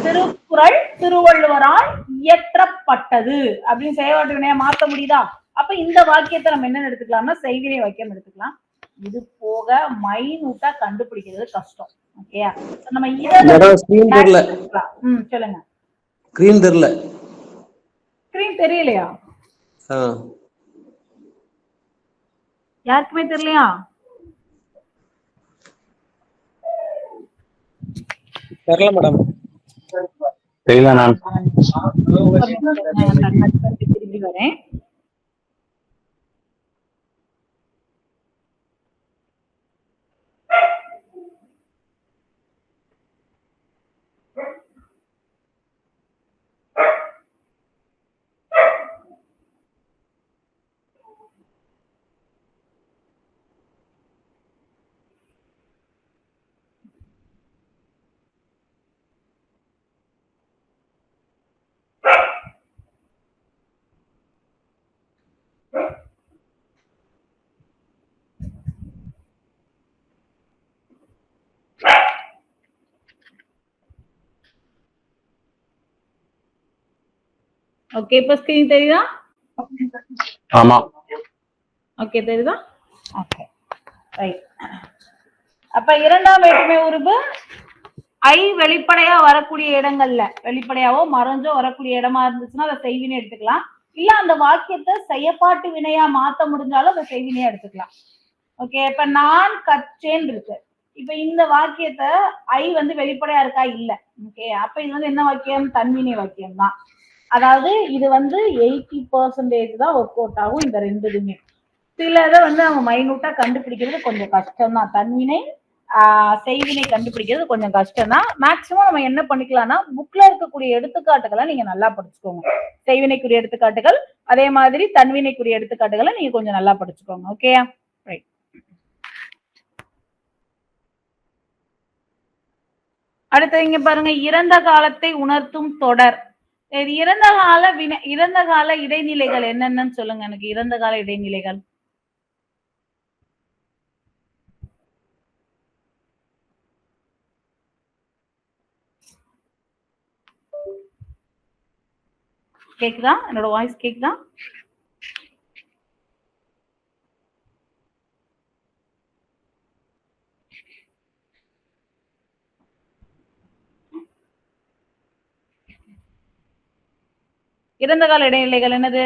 திருக்குறள் திருவள்ளுவரால் இயற்றப்பட்டது அப்படின்னு செயற்பாட்டு வினையா மாத்த முடியுதா? அப்ப இந்த வாக்கியத்தை நம்ம என்ன எடுத்துக்கலாம்னா செய்வினை வாக்கியம் எடுத்துக்கலாம். இது போக மைனூட்டா கண்டுபிடிக்கிறது கஷ்டம். ஓகேயா, நம்ம சொல்லுங்க. ஸ்கிரீன் தெரியலையா? யாருக்குமே தெரியலையா?
தெரியல மேடம்.
தெரியல. நான்
திரும்பி வரேன். ஓகே, இப்ப ஸ்கிரீன் தெரியுதா?
ஆமா.
ஓகே, தெரியுதா? Okay, right. அப்ப இரண்டாம் வேற்றுமை உறுப்பு ஐ வெளிப்படையா வரக்கூடிய இடங்கள்ல, வெளிப்படையாவோ மறைஞ்சோ வரக்கூடிய இடமா இருந்துச்சுன்னா அதை செய்வினை எடுத்துக்கலாம். இல்ல அந்த வாக்கியத்தை செயற்பாட்டு வினையா மாத்த முடிஞ்சாலும் அதை செய்வினையா எடுத்துக்கலாம். ஓகே, இப்ப நான் கற்றேன் இருக்கு. இப்ப இந்த வாக்கியத்தை ஐ வந்து வெளிப்படையா இருக்கா? இல்ல. ஓகே, அப்ப இது வந்து என்ன வாக்கியம்? தன்வினை வாக்கியம் தான். அதாவது இது வந்து 80% தான் ஒர்க் அவுட் ஆகும் இந்த ரெண்டுதுமே. சில இதை வந்து நம்ம மைனூட்டா கண்டுபிடிக்கிறது கொஞ்சம் கஷ்டம் தான். தன்வினை செய்வினை கண்டுபிடிக்கிறது கொஞ்சம் கஷ்டம் தான். மேக்சிமம் நம்ம என்ன பண்ணிக்கலாம்னா புக்ல இருக்கக்கூடிய எடுத்துக்காட்டுகளை நீங்க நல்லா படிச்சுக்கோங்க. செய்வினைக்குரிய எடுத்துக்காட்டுகள், அதே மாதிரி தன்வினைக்குரிய எடுத்துக்காட்டுகளை நீங்க கொஞ்சம் நல்லா படிச்சுக்கோங்க. Okay, right. அடுத்து இங்க பாருங்க, இறந்த காலத்தை உணர்த்தும் தொடர். இறந்த கால இடைநிலைகள் என்னென்னு சொல்லுங்க எனக்கு. இறந்த கால இடைநிலைகள் கேக்குதா? என்னோட வாய்ஸ் கேக்குதா? இறந்த கால இடைநிலைகள் என்னது?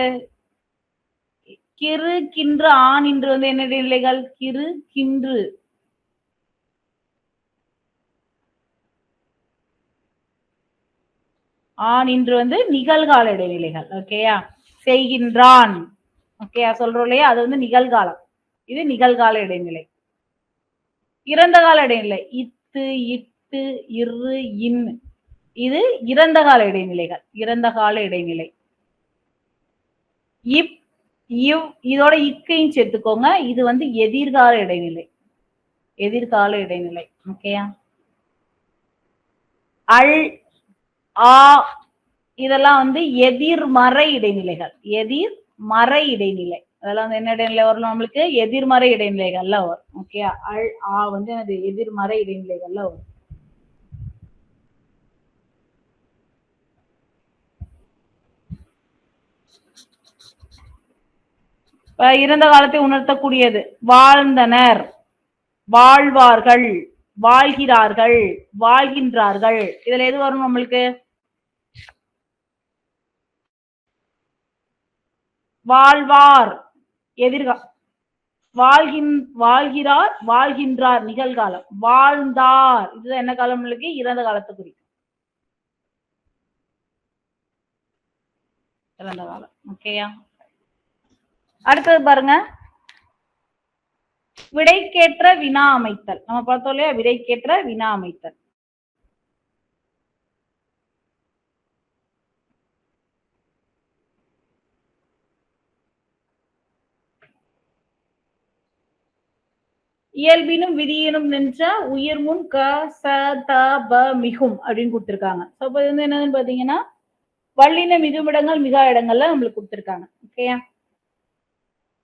கிறு கின்று ஆண் இன்று வந்து என்ன இடைநிலைகள்? கிறு கின்று. ஆண் இன்று வந்து நிகழ்கால இடைநிலைகள். ஓகேயா? செய்கின்றான். ஓகேயா? சொல்றோம் இல்லையா, அது வந்து நிகழ்காலம். இது நிகழ்கால இடைநிலை. இறந்த கால இடைநிலை இத்து இட்டு இரு இன், இது இறந்த கால இடைநிலைகள். இறந்த கால இடைநிலை. இப் இவ் இதோட இக்கையும் சேர்த்துக்கோங்க. இது வந்து எதிர்கால இடைநிலை. எதிர்கால இடைநிலை. ஓகேயா? அல் ஆ இதெல்லாம் வந்து எதிர்மறை இடைநிலைகள். எதிர்மறை இடைநிலை. அதெல்லாம் வந்து என்ன இடைநிலை வரலாம் நம்மளுக்கு? எதிர்மறை இடைநிலைகள்ல வரும். ஓகே, அல் ஆ வந்து அது எதிர்மறை இடைநிலைகள்ல வரும். இறந்த காலத்தை உணர்த்தக்கூடியது வாழ்ந்தனர், வாழ்வார்கள், வாழ்கிறார்கள், வாழ்கின்றார்கள். இதுல எது வரும் நம்மளுக்கு? வாழ்வார் வாழ்கிறார், வாழ்கின்றார் நிகழ்காலம். வாழ்ந்தார் இதுதான் என்ன காலம் நம்மளுக்கு? இறந்த காலத்தை குறிக்கும். இறந்த காலம். ஓகேயா? அடுத்தது பாருங்க, விடைக்கேற்ற வினா அமைத்தல். நம்ம பார்த்தோம் இல்லையா, விடைக்கேற்ற வினா அமைத்தல். இயல்பினும் விதியினும் நின்ற உயிர் முன் க ச த ப மிகும் அப்படின்னு கொடுத்திருக்காங்க. இது வந்து என்னன்னு பாத்தீங்கன்னா வல்லின மிகுமிடங்கள் மிகா இடங்கள்ல நம்மளுக்கு கொடுத்திருக்காங்க. ஓகேயா?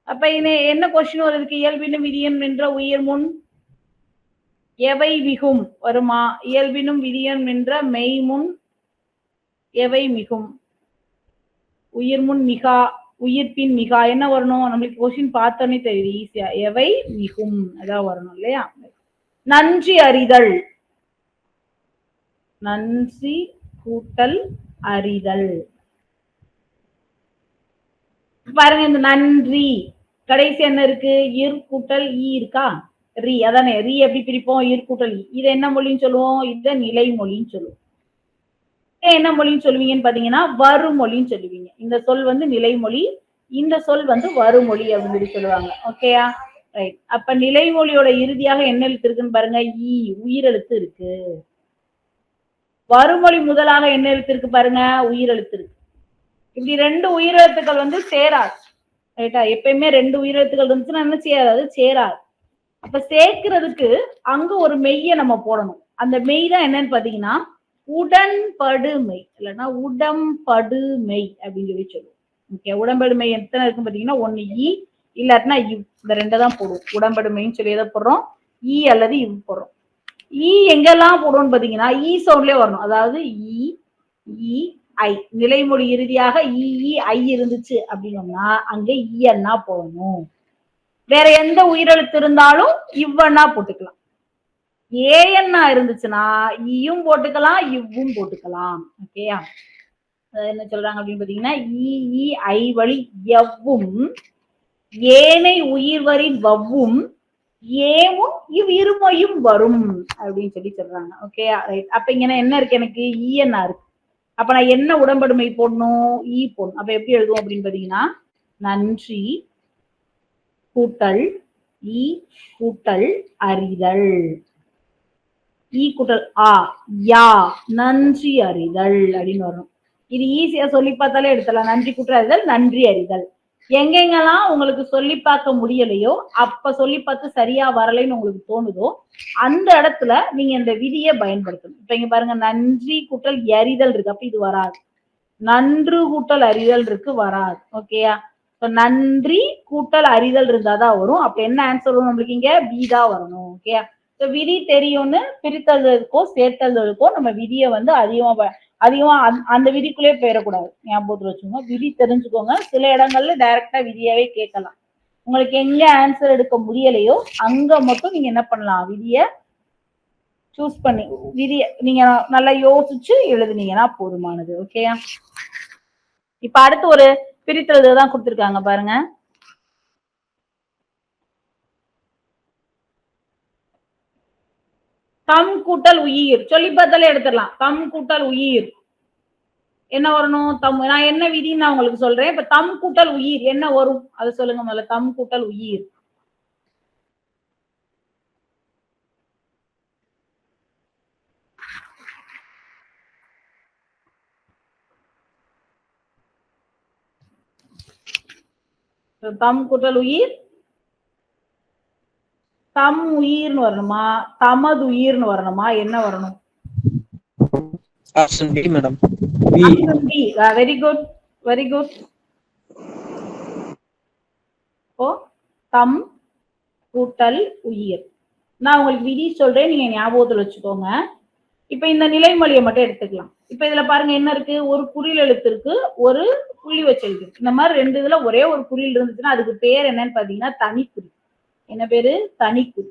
அப்ப என்ன கொஸ்டின் வருதுக்கு? இயல்பினும் விதியினும் நின்ற உயிர் முன் எவை மிகும் வருமா? இயல்பினும் விதியினும் நின்ற மெய் முன் எவை மிகும்? உயிர் முன் மிகா, உயிர்ப்பின் மிகா என்ன வரணும்? நம்மளுக்கு கொஸ்டின் பார்த்தோன்னே தெரியுது ஈஸியா. எவை மிகும் அதான் வரணும் இல்லையா? நன்றி அறிதல். நன்றி கூட்டல் அறிதல். பாருங்க, இந்த நன்றி கடைசி என்ன இருக்கு? இர் கூட்டல் ஈ இருக்கா? ரீ. அதானே, ரீ எப்படி பிரிப்போம்? இர் கூட்டல் ஈ. இதை என்ன மொழின்னு சொல்லுவோம்? இதை நிலை மொழின்னு சொல்லுவோம். என்ன மொழின்னு சொல்லுவீங்கன்னு பாத்தீங்கன்னா வருமொழின்னு சொல்லுவீங்க. இந்த சொல் வந்து நிலைமொழி, இந்த சொல் வந்து வருமொழி அப்படின்னு சொல்லுவாங்க. ஓகேயா? ரைட். அப்ப நிலைமொழியோட இறுதியாக என்ன எழுத்து இருக்குன்னு பாருங்க? ஈ உயிரெழுத்து இருக்கு. வருமொழி முதலாக என்ன எழுத்து இருக்கு பாருங்க? உயிரெழுத்து இருக்கு. இப்படி ரெண்டு உயிரெழுத்துக்கள் வந்து சேராது. ரைட்டா? எப்பயுமே ரெண்டு உயிரெழுத்துக்கள் இருந்துச்சுன்னா என்ன செய்யாது? அது சேராது. அப்ப சேர்க்கிறதுக்கு அங்க ஒரு மெய்யை நம்ம போடணும். அந்த மெய் தான் என்னன்னு பாத்தீங்கன்னா உடன்படுமை, இல்லைன்னா உடம்படுமை அப்படின்னு சொல்லி சொல்லுவோம். ஓகே, உடம்படுமை எத்தனை இருக்கும் பாத்தீங்கன்னா ஒன்னு ஈ இல்லாட்டினா இவ். இந்த ரெண்டை தான் போடுவோம். உடம்படுமைன்னு சொல்லி எதை போடுறோம்? ஈ அல்லது இவ் போடுறோம். ஈ எங்கெல்லாம் போடுவோம்னு பாத்தீங்கன்னா ஈ சவுண்ட்லயே வரணும். அதாவது ஈ ஈ ஐ. நிலைமொழி இறுதியாக ஐ இருந்துச்சு அப்படின்னோம்னா அங்க ஈயன்னா போடணும். வேற எந்த உயிரெழுத்து இருந்தாலும் இவ்வன்னா போட்டுக்கலாம். ஏன்னா இருந்துச்சுன்னா ஈயும் போட்டுக்கலாம் இவ்வும் போட்டுக்கலாம். ஓகேயா? என்ன சொல்றாங்க அப்படின்னு பாத்தீங்கன்னா ஐ வழி எவ்வும் ஏனை உயிர்வரின் வவ்வும் ஏவும் இருமையும் வரும் அப்படின்னு சொல்றாங்க. ஓகேயா? ரைட். அப்ப இங்க என்ன இருக்கு? எனக்கு ஈயன்னா இருக்கு. அப்ப நான் என்ன உடம்படுமை போடணும்? ஈ போடணும். அப்ப எப்படி எழுதுவோம் அப்படின்னு பாத்தீங்கன்னா நன்றி கூட்டல் ஈ கூட்டல் அறிதல். ஈ கூட்டல் ஆ யா நன்றி அறிதல் அப்படின்னு வரணும். இது ஈஸியா சொல்லி பார்த்தாலே எடுத்துடலாம். நன்றி கூட்டல் அறிதல் நன்றி அறிதல். எங்கெங்கெல்லாம் உங்களுக்கு சொல்லி பார்க்க முடியலையோ அப்ப சொல்லி பார்த்து சரியா வரலைன்னு உங்களுக்கு தோணுதோ அந்த இடத்துல நீங்க இந்த விதியை பயன்படுத்தணும். இப்ப இங்க பாருங்க நன்றி கூட்டல் அறிதல் இருக்கு. அப்ப இது வராது. நன்று கூட்டல் அறிதல் இருக்கு வராது. ஓகேயா? நன்றி கூட்டல் அறிதல் இருந்தாதான் வரும். அப்ப என்ன ஆன்சர் வரும் நம்மளுக்கு? இங்க பி தான் வரணும். ஓகேயா? விதி தெரியும்னு பிரித்தல்களுக்கோ சேர்த்தல்களுக்கோ நம்ம விதியை அதிகமா அந்த விதிக்குள்ளே போயிடக்கூடாது. ஞாபகத்துல வச்சுக்கோங்க. விதி தெரிஞ்சுக்கோங்க. சில இடங்கள்ல டைரக்டா விதியாவே கேட்கலாம். உங்களுக்கு எங்க ஆன்சர் எடுக்க முடியலையோ அங்க மட்டும் நீங்க என்ன பண்ணலாம்? விதிய சூஸ் பண்ணி விதிய நீங்க நல்லா யோசிச்சு எழுதுனீங்கன்னா போதுமானது. ஓகேயா? இப்ப அடுத்து ஒரு பிரித்தல் தான் கொடுத்திருக்காங்க பாருங்க. கம் கூட்டல் உயிர் சொல்லி பார்த்தாலே எடுத்துடலாம். கம் கூட்டல் உயிர் என்ன வரணும்? நான் என்ன விதின்னு நான் உங்களுக்கு சொல்றேன். இப்ப தம் கூட்டல் உயிர் என்ன வரும் அதை சொல்லுங்க முதல்ல. தம் கூட்டல் உயிர் தம் கூட்டல் உயிர் தம் உயிர்னு வரணுமா தமது உயிர்னு வரணுமா? என்ன வரணும்?
Option B madam.
Very good very good. ஓ தம் கூட்டல் உயிர். நான் உங்களுக்கு விதி சொல்றேன், நீங்க ஞாபகத்துல வச்சுக்கோங்க. இப்ப இந்த நிலைமொழியை மட்டும் எடுத்துக்கலாம். இப்ப இதுல பாருங்க என்ன இருக்கு? ஒரு குறில் எழுத்து இருக்கு, ஒரு புள்ளி வச்சு எழுத்து. இந்த மாதிரி ரெண்டு இதுல ஒரே ஒரு குறில் இருந்துச்சுன்னா அதுக்கு பேர் என்னன்னு பாத்தீங்கன்னா தனிக்குறி. என்ன பேரு? தனிக்குறி.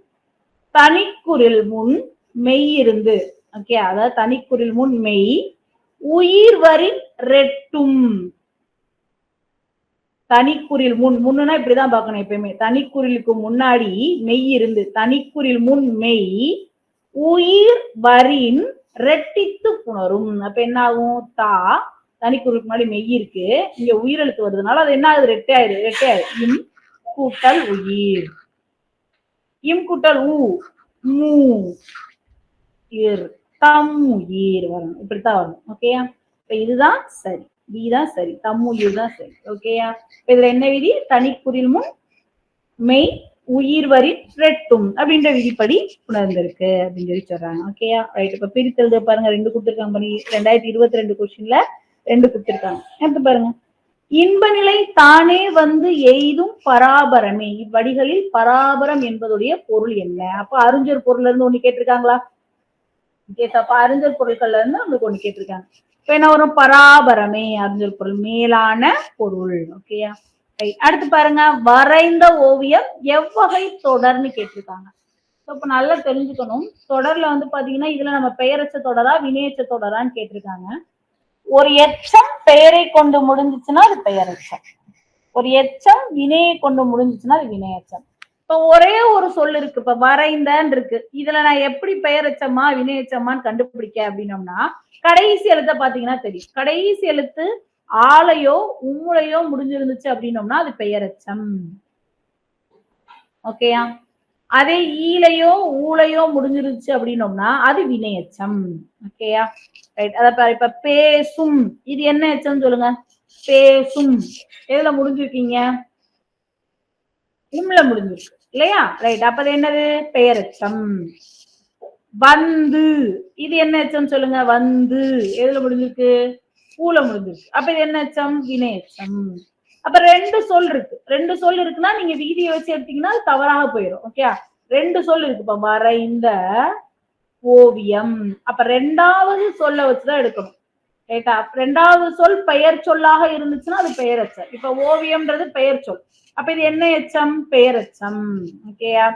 தனிக்குறில் முன் மெய் இருந்து, ஓகே, அதாவது தனிக்குறில் முன் மெய் உயிர் வரின் ரெட்டும். தனிக்குறில் முன்னுனா இப்படிதான் பார்க்கணும் எப்பயுமே. தனிக்குறிலுக்கு முன்னாடி மெய் இருந்து, தனிக்குறில் முன் மெய் உயிர் வரின் ரெட்டித்து புணரும். அப்ப என்ன ஆகும்? தா தனிக்குறிலுக்கு முன்னாடி மெய் இருக்கு, இங்க உயிரெழுத்து வருதுனால அது என்ன ஆகுது? ரெட்டை ஆயிரு. இம் கூட்டல் உயிர். இம் கூட்டல் ஊ மூ இர் தம் உயிர் வரணும். இப்படித்தான் வரணும். ஓகேயா? இப்ப இதுதான் சரி, இதுதான் சரி, தம் உயிர் தான் சரி. ஓகேயா? இதுல என்ன விதி? தனிக்குறில் முன் மெய் உயிர் வரி ரெட்டும் அப்படின்ற விதிப்படி உணர்ந்திருக்கு அப்படின்னு சொல்லி சொல்றாங்க. ஓகேயா? ரைட். இப்ப பிரித்தல் பாருங்க, ரெண்டு கொடுத்துருக்காங்க. 2022 கொஸ்டின்ல ரெண்டு கொடுத்துருக்காங்க. எடுத்து பாருங்க. இன்ப நிலை தானே வந்து எய்தும் பராபரமே. இவ்வடிகளில் பராபரம் என்பதுடைய பொருள் என்ன? அப்ப அறிஞர் பொருள்ல இருந்து ஒண்ணு கேட்டிருக்காங்களா? அப்ப அறிஞர் பொருட்கள்ல இருந்து நம்மளுக்கு ஒண்ணு கேட்டிருக்காங்க. இப்ப என்ன வரும்? பராபரமே அறிஞர் பொருள், மேலான பொருள். ஓகேயா? அடுத்து பாருங்க, வரைந்த ஓவியம் எவ்வகை தொடர்னு கேட்டிருக்காங்க. இப்ப நல்லா தெரிஞ்சுக்கணும். தொடர்ல வந்து பாத்தீங்கன்னா இதுல நம்ம பெயரச்ச தொடரா வினையச்ச தொடரான்னு கேட்டிருக்காங்க. ஒரு எச்சம் பெயரை கொண்டு முடிஞ்சிச்சுன்னா அது பெயரெச்சம், ஒரு எச்சம் வினையை கொண்டு முடிஞ்சிச்சுன்னா அது வினையச்சம். இப்ப ஒரே ஒரு சொல் இருக்கு, இப்ப வரைந்தன்னு இருக்கு. இதுல நான் எப்படி பெயரெச்சமா வினையச்சமான்னு கண்டுபிடிக்க அப்படின்னோம்னா கடைசி எழுத்த பாத்தீங்கன்னா தெரியும். கடைசி எழுத்து ஆலையோ உம்முலையோ முடிஞ்சிருந்துச்சு அப்படின்னோம்னா அது பெயரெச்சம். ஓகேயா? அதே ஈலையோ ஊலையோ முடிஞ்சிருச்சு அப்படின்னோம்னா அது வினையச்சம். ஓகேயா? ரைட். அத இப்ப பேசும், இது என்ன எச்சம் சொல்லுங்க? பேசும் எதுல முடிஞ்சிருக்கீங்க? உம்ல முடிஞ்சிருக்கு இல்லையா? ரைட். அப்ப அது என்னது? பெயரெச்சம். வந்து, இது என்ன எச்சம் சொல்லுங்க? வந்து எதுல முடிஞ்சிருக்கு? ஊல முடிஞ்சிருக்கு. அப்ப இது என்ன எச்சம்? வினையச்சம். அப்ப ரெண்டு சொல் இருக்கு. ரெண்டு சொல் இருக்குன்னா நீங்க விதியை வச்சு எடுத்தீங்கன்னா அது தவறாக போயிடும். ஓகே? ரெண்டு சொல் இருக்கு. இப்ப வரைந்த ஓவியம், அப்ப ரெண்டாவது சொல்ல வச்சுதான் எடுக்கணும். ரைட்டா? ரெண்டாவது சொல் பெயர் சொல்லாக இருந்துச்சுன்னா அது பெயரெச்சம். இப்ப ஓவியம்ன்றது பெயர் சொல். அப்ப இது என்ன எச்சம்? பெயரெச்சம். ஓகேயா?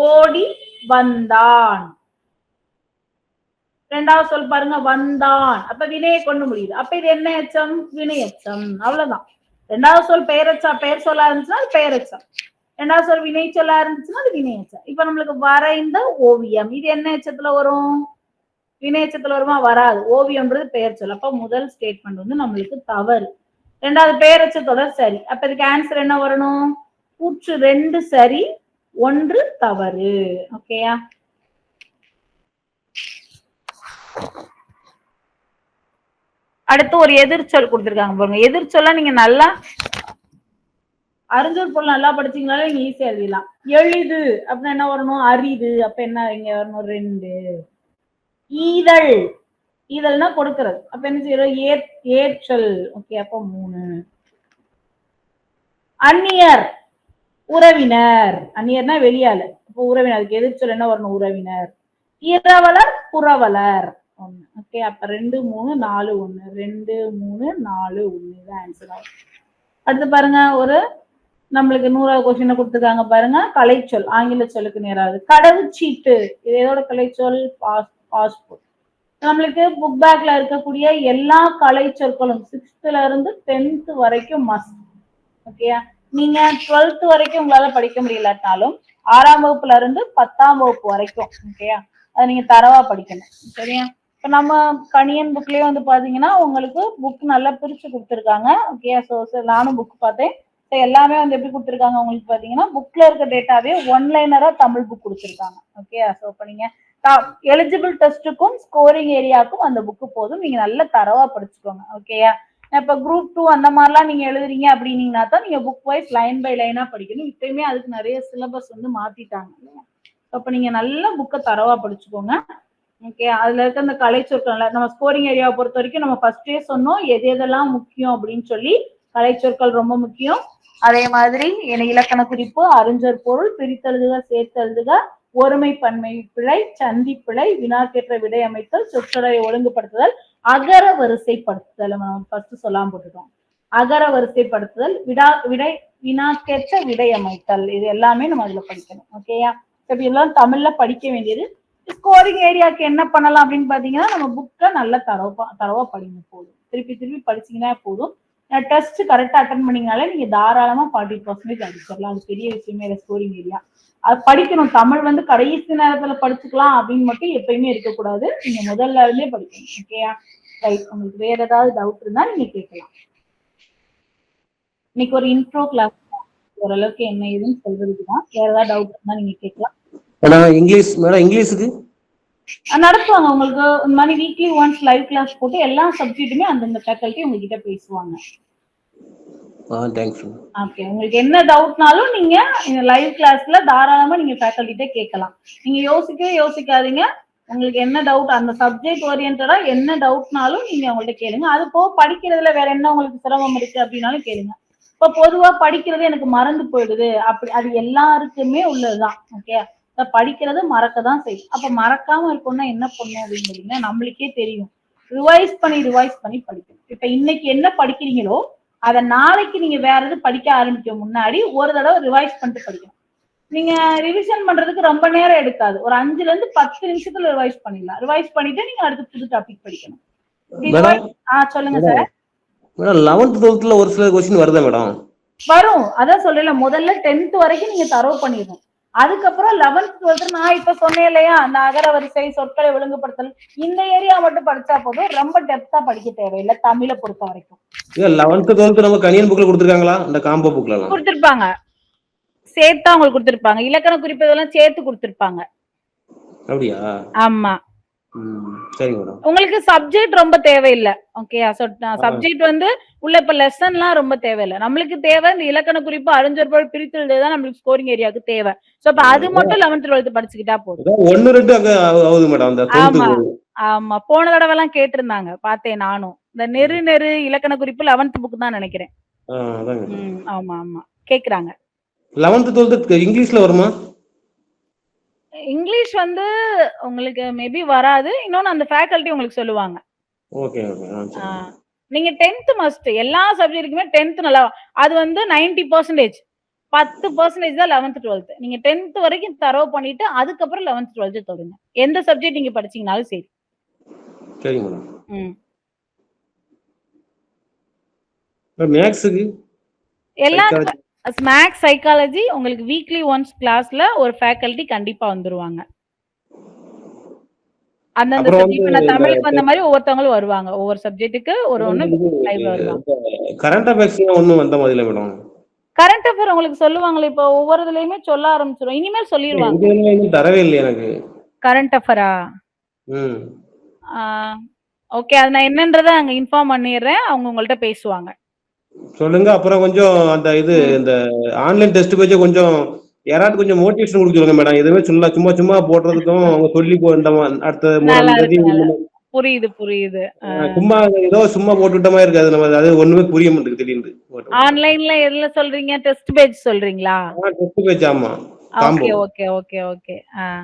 ஓடி வந்தான். ரெண்டாவது சொல் பாருங்க, வந்தான். அப்ப வினையை கொண்டு முடியுது. அப்ப இது என்ன எச்சம்? வினையெச்சம். அவ்வளவுதான். ரெண்டாவது சொல் பெயரெச்சா, பெயர் சொல்லா இருந்துச்சுன்னா அது பெயரெச்சம். ரெண்டாவது சொல் வினை சொல்லா இருந்துச்சுன்னா அது வினையெச்சம். இப்ப நம்மளுக்கு வரைந்த ஓவியம், இது என்ன எச்சத்துல வரும்? வினையெச்சத்துல வருமா? வராது. ஓவியம்ன்றது பெயர் சொல். அப்ப முதல் ஸ்டேட்மெண்ட் வந்து நம்மளுக்கு தவறு. ரெண்டாவது பெயரெச்சத்தோட சரி. அப்ப இதுக்கு ஆன்சர் என்ன வரணும்? கூற்று 2 சரி, 1 தவறு. ஓகேயா? அடுத்து ஒரு எதிர்ச்சொல் கொடுத்திருக்காங்க பாருங்க. எதிர்ச்சொல்ல நீங்க நல்லா அறிஞ்சொல் பொருள் நல்லா படிச்சீங்கனாலே நீங்க ஈஸியா எழுதிடலாம். எளிது அப்படின்னா என்ன வரணும்? அரிது. அப்ப என்ன இங்க வரணும்? 2. ஈதல், ஈதல்னா கொடுக்கிறது. அப்ப என்ன செய்யறோம்? ஏற்றல். ஓகே, அப்ப 3. அந்நியர், உறவினர். அந்நியர்னா வெளியாளு. அப்ப உறவினர், அதுக்கு எதிர்ச்சொல் என்ன வரணும்? உறவினர். இரவலர், புறவலர். 1. ஓகே, அப்ப 2 3 4 1. 2 3 4 1 தான் ஆன்சர் ஆகும். அடுத்து பாருங்க, ஒரு நம்மளுக்கு 100வது கொஸ்டின் கொடுத்துருக்காங்க பாருங்க. கலைச்சொல், ஆங்கில சொல்லுக்கு நேராது. கடவுச்சீட்டு, இது எதோட கலைச்சொல்? பாஸ்போர்ட். நம்மளுக்கு புக் பேக்ல இருக்கக்கூடிய எல்லா கலை சொற்களும் 6th இருந்து 10th வரைக்கும் மஸ்ட். ஓகேயா? நீங்க 12th வரைக்கும் உங்களால படிக்க முடியலனாலும் 6ஆம் வகுப்புல இருந்து 10ஆம் வகுப்பு வரைக்கும், ஓகேயா, அதை நீங்க தரவா படிக்கணும். சரியா? இப்ப நம்ம கணியன் புக்லயே வந்து பாத்தீங்கன்னா உங்களுக்கு புக் நல்லா பிரிச்சு கொடுத்துருக்காங்க. ஓகேயா? ஸோ நானும் புக் பார்த்தேன். எல்லாமே வந்து எப்படி கொடுத்துருக்காங்க உங்களுக்கு பாத்தீங்கன்னா, புக்ல இருக்க டேட்டாவே ஒன்லைனரா தமிழ் புக் கொடுத்துருக்காங்க. ஓகேயா? ஸோ இப்ப நீங்க எலிஜிபிள் டெஸ்ட்டுக்கும் ஸ்கோரிங் ஏரியாவுக்கும் அந்த புக்கு போதும். நீங்க நல்ல தரவா படிச்சுக்கோங்க. ஓகேயா? இப்ப குரூப் 2 அந்த மாதிரிலாம் நீங்க எழுதுறீங்க அப்படின்னீங்கன்னா தான் நீங்க புக் வைஸ் லைன் பை லைனா படிக்கணும். இப்பயுமே அதுக்கு நிறைய சிலபஸ் வந்து மாத்திட்டாங்க. அப்ப நீங்க நல்ல புக்கை தரவா படிச்சுக்கோங்க. ஓகே, அதுல இருக்க அந்த கலை சொற்கள் நம்ம ஸ்கோரிங் ஏரியாவை பொறுத்த வரைக்கும் நம்ம ஃபர்ஸ்டே சொன்னோம் எது எதெல்லாம் முக்கியம் அப்படின்னு சொல்லி. கலை சொற்கள் ரொம்ப முக்கியம். அதே மாதிரி இலக்கண குறிப்பு, அறிஞர் பொருள், பிரித்தெழுதுக, சேர்த்தெழுதுக, ஒருமை பன்மை பிழை, சந்தி பிழை, வினாக்கேற்ற விடை அமைத்தல், சொற்றொடரை ஒழுங்குபடுத்துதல், அகர வரிசைப்படுத்துதல். நம்ம ஃபர்ஸ்ட் சொல்லாம போட்டுட்டோம். அகர வரிசைப்படுத்துதல், வினாக்கேற்ற விடை அமைத்தல், இது எல்லாமே நம்ம அதுல படிக்கணும். ஓகேயா? இதெல்லாம் தமிழ்ல படிக்க வேண்டியது. ஸ்கோரிங் ஏரியாவுக்கு என்ன பண்ணலாம் அப்படின்னு பாத்தீங்கன்னா, நம்ம புக்கை நல்லா தரவா படிங்க போதும். திருப்பி திருப்பி படிச்சீங்கன்னா போதும். டெஸ்ட் கரெக்டா அட்டன் பண்ணீங்கனாலே நீங்க தாராளமா 40% அடிச்சிடலாம். அது பெரிய விஷயமே இல்லை. ஸ்கோரிங் ஏரியா அது படிக்கணும். தமிழ் வந்து கடைசி நேரத்துல படிச்சுக்கலாம் அப்படின்னு மட்டும் எப்பயுமே இருக்கக்கூடாது. நீங்க முதல்ல இருந்தே படிக்கணும். ஓகேயா? ரைட். உங்களுக்கு வேற ஏதாவது டவுட் இருந்தா நீங்க கேட்கலாம். இன்னைக்கு ஒரு இன்ட்ரோ கிளாஸ், ஓரளவுக்கு என்ன ஏதுன்னு சொல்றதுக்குதான். வேற ஏதாவது டவுட் இருந்தா நீங்க கேட்கலாம்.
இங்கிலீஷ் மேடம், இங்கிலீஷுக்கு
நடத்துவாங்க. உங்களுக்கு இந்த மாதிரி வீக்லி ஒன்ஸ் லைவ் கிளாஸ் போட்டு எல்லா சப்ஜெக்ட்டுமே அந்தந்த ஃபேக்கல்ட்டி உங்ககிட்ட பேசுவாங்க. ஓகே, உங்களுக்கு என்ன டவுட்னாலும் நீங்க இந்த லைவ் கிளாஸ்ல தாராளமா நீங்க ஃபேக்கல்ட்டிட்ட கேட்கலாம். நீங்க யோசிக்காதீங்க. உங்களுக்கு என்ன டவுட், அந்த சப்ஜெக்ட் ஓரியன்டா என்ன டவுட்னாலும் நீங்க அவங்கள்ட்ட கேளுங்க. அது போக படிக்கிறதுல வேற என்ன உங்களுக்கு சிரமம் இருக்கு அப்படின்னாலும் கேளுங்க. இப்ப பொதுவா படிக்கிறது எனக்கு மறந்து போயிடுது அப்படி, அது எல்லாருக்குமே உள்ளதுதான். ஓகே, படிக்கிறது மறக்கதான் செய்யும். அப்ப மறக்காம இருக்கணும்னா என்ன பண்ணும் அப்படின்னு பாத்தீங்கன்னா, நம்மளுக்கே தெரியும். ரிவைஸ் பண்ணி படிக்கணும். இப்ப இன்னைக்கு என்ன படிக்கிறீங்களோ அதை நாளைக்கு நீங்க வேற எது படிக்க ஆரம்பிக்க முன்னாடி ஒரு தடவை ரிவைஸ் பண்ணிட்டு படிக்கணும். நீங்க ரிவிஷன் பண்றதுக்கு ரொம்ப நேரம் எடுக்காது. ஒரு 5 to 10 நிமிஷத்துல ரிவைஸ் பண்ணிடலாம். ரிவைஸ் பண்ணிட்டு நீங்க அடுத்த புது டாபிக் படிக்கணும். சொல்லுங்க சார்.
11th 12th ஒரு சில क्वेश्चन வருதா மேடம்?
வரும். அதான் சொல்றேன்ல, முதல்ல 10th வரைக்கும் நீங்க தரவு பண்ணிடணும். அதுக்கப்புறம் 11th 12th நான் இப்ப சொன்னேன் இல்லையா, அந்த அகர வரிசை, சொற்களை ஒழுங்குபடுத்தல், இந்த ஏரியா மட்டும் படிச்சா போதும். ரொம்ப டெப்தா படிக்க தேவையில்லை தமிழை பொறுத்த வரைக்கும்.
11th 12th நம்ம கணியன் புக்ல கொடுத்திருக்காங்களா? இந்த காம்போ புக்ல எல்லாம்
கொடுத்திருப்பாங்க. சேர்த்தா உங்களுக்கு கொடுத்திருப்பாங்க. இலக்கண குறிப்பு இதெல்லாம் சேர்த்து கொடுத்திருப்பாங்க. அப்படியா? ஆமா. சரி மேடம். உங்களுக்கு சப்ஜெக்ட் ரொம்ப தேவையில்லை. ஓகே, சப்ஜெக்ட் வந்து உள்ள இப்ப லெசன்லாம் ரொம்ப தேவையில்லை. நம்மளுக்கு தேவை இந்த இலக்கண குறிப்பு, அறிஞர் பொருள், பிரித்தெழுதுதான் நம்மளுக்கு ஸ்கோரிங் ஏரியாவுக்கு தேவை. சோ அப்ப அது மட்டும் 11th 12th படிச்சுக்கிட்டா போதும். 1 2 அங்க ஆகுது மேடம். அந்த 12th. ஆமா, போன தடவை எல்லாம் கேட்டிருந்தாங்க, பார்த்தேன் நானும். இந்த நெரு இலக்கண குறிப்பு 11th புக் தான் நினைக்கிறேன். ஆமா ஆமா கேக்குறாங்க.
11th 12th இங்கிலீஷ்ல வருமா?
இங்கிலீஷ் வந்து உங்களுக்கு மேபி வராது. இன்னொன்னு அந்த ஃபேக்கல்டி உங்களுக்கு சொல்லுவாங்க.
Okay, okay.
ஆ.
சரி.
நீங்க 10th மஸ்ட். எல்லா சப்ஜெக்ட்டுக்குமே 10th நல்லா அது வந்து 90% 10% தான் 11th, 12th. நீங்க 10th வரைக்கும் தரோவ் பண்ணிட்டு, அதுக்கப்புறம் 11th, 12th தொடுங்க. எந்த சப்ஜெக்ட் நீங்க படிச்சீங்கனாலும் சரி.
சரிங்க மேடம்.
ம்.
மேக்ஸுக்கு?
எல்லா
சைக்காலஜி?
மேத்ஸ், சைக்காலஜி உங்களுக்கு வீக்லி ஒன்ஸ் கிளாஸ்ல ஒரு ஃபேக்கல்டி கண்டிப்பா வந்துருவாங்க. அந்தந்த
அப்புறம்
சப்ஜெக்ட்
வந்து
இப்ப நான்
இந்த
தமிழுக்கு வந்த மாரி ஒவ்வொருத்தவங்களும் வருவாங்க. ஒவ்வொரு சப்ஜெக்ட்டுக்கு ஒரு
அப்புறம்
ஒண்ணு
வந்து
லைவ்ல வருவாங்க.
கரண்ட் அஃபேர்ஸ்லாம் ஒண்ணும் வந்த மாதிரி இல்ல மேடம்.
கரண்ட் அஃபேர் உங்களுக்கு சொல்லுவாங்களே, இப்போ ஒவ்வொரு இதுலயுமே சொல்ல ஆரம்பிச்சுரும். இனிமேல் சொல்லிருவாங்க.
எங்க இதுல இன்னும் தரவே இல்லையே எனக்கு.
கரண்ட் அஃபேரா?
ம்.
ஆ. ஓகே. அது நான் என்னன்றத அங்க இன்ஃபார்ம் பண்ணிர்றேன். அவங்க உங்கள்ட்ட பேசுவாங்க.
சொல்லுங்க. அப்புறம் கொஞ்சம் அந்த
ம்.
இந்த ஆன்லைன் டெஸ்ட் பேஜ் கொஞ்சம் யாராவது கொஞ்சம் மோட்டிவேஷன் குடுக்க சொல்லுங்க மேடம். எதுவுமே சும்மா சும்மா போடுறதுக்கும் அவங்க சொல்லி இந்த அடுத்த
நல்லா
இந்த
இருக்கு. நல்லா புரியுது, புரியுது.
சும்மா ஏதோ சும்மா போட்டுவிட்ட மாதிரி இருக்காது. நம்ம அது ஒண்ணுமே புரிய மாட்டேங்குது திடீர்னு.
ஆன்லைன்ல எதுல சொல்றீங்க? டெஸ்ட் பேஜ் சொல்றீங்களா?
டெஸ்ட் பேஜ் ஆமா. Combo.
Okay, okay, okay, okay.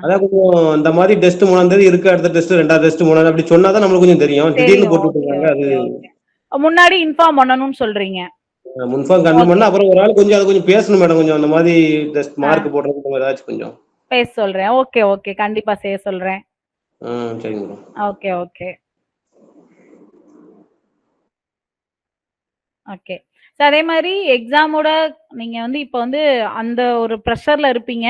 அதான் கொஞ்சம் இந்த மாதிரி டெஸ்ட் 3ஆம் தேதி இருக்கு. அடுத்த டெஸ்ட் 2வது டெஸ்ட் 3வது அப்படி சொன்னாதான் நம்மளுக்கு கொஞ்சம் தெரியும். திடீர்னு
தெரியும்.
போட்டு
ஓகே,
விட்டுருக்காங்க. அது
ஓகே, ஓகே. முன்னாடி இன்ஃபார்ம் பண்ணணும்னு சொல்றீங்க.
முன்ஃபார்ம் கன்ஃபார்ம்
ஓகே.
பண்ணா அப்புறம் ஒரு ஆள் கொஞ்சம் அது கொஞ்சம் பேசணும் மேடம். கொஞ்சம் அந்த மாதிரி டெஸ்ட்
ஆ.
மார்க் போடுறதுக்கு ஏதாச்சும் கொஞ்சம்.
பேச சொல்றேன். Okay, okay. கண்டிப்பா செய்ய சொல்றேன்.
சரிங்க மேடம்.
Okay, okay. ஓகே. அதே மாரி எக்ஸாமோட நீங்க வந்து இப்ப வந்து அந்த ஒரு பிரஷர்ல இருப்பீங்க.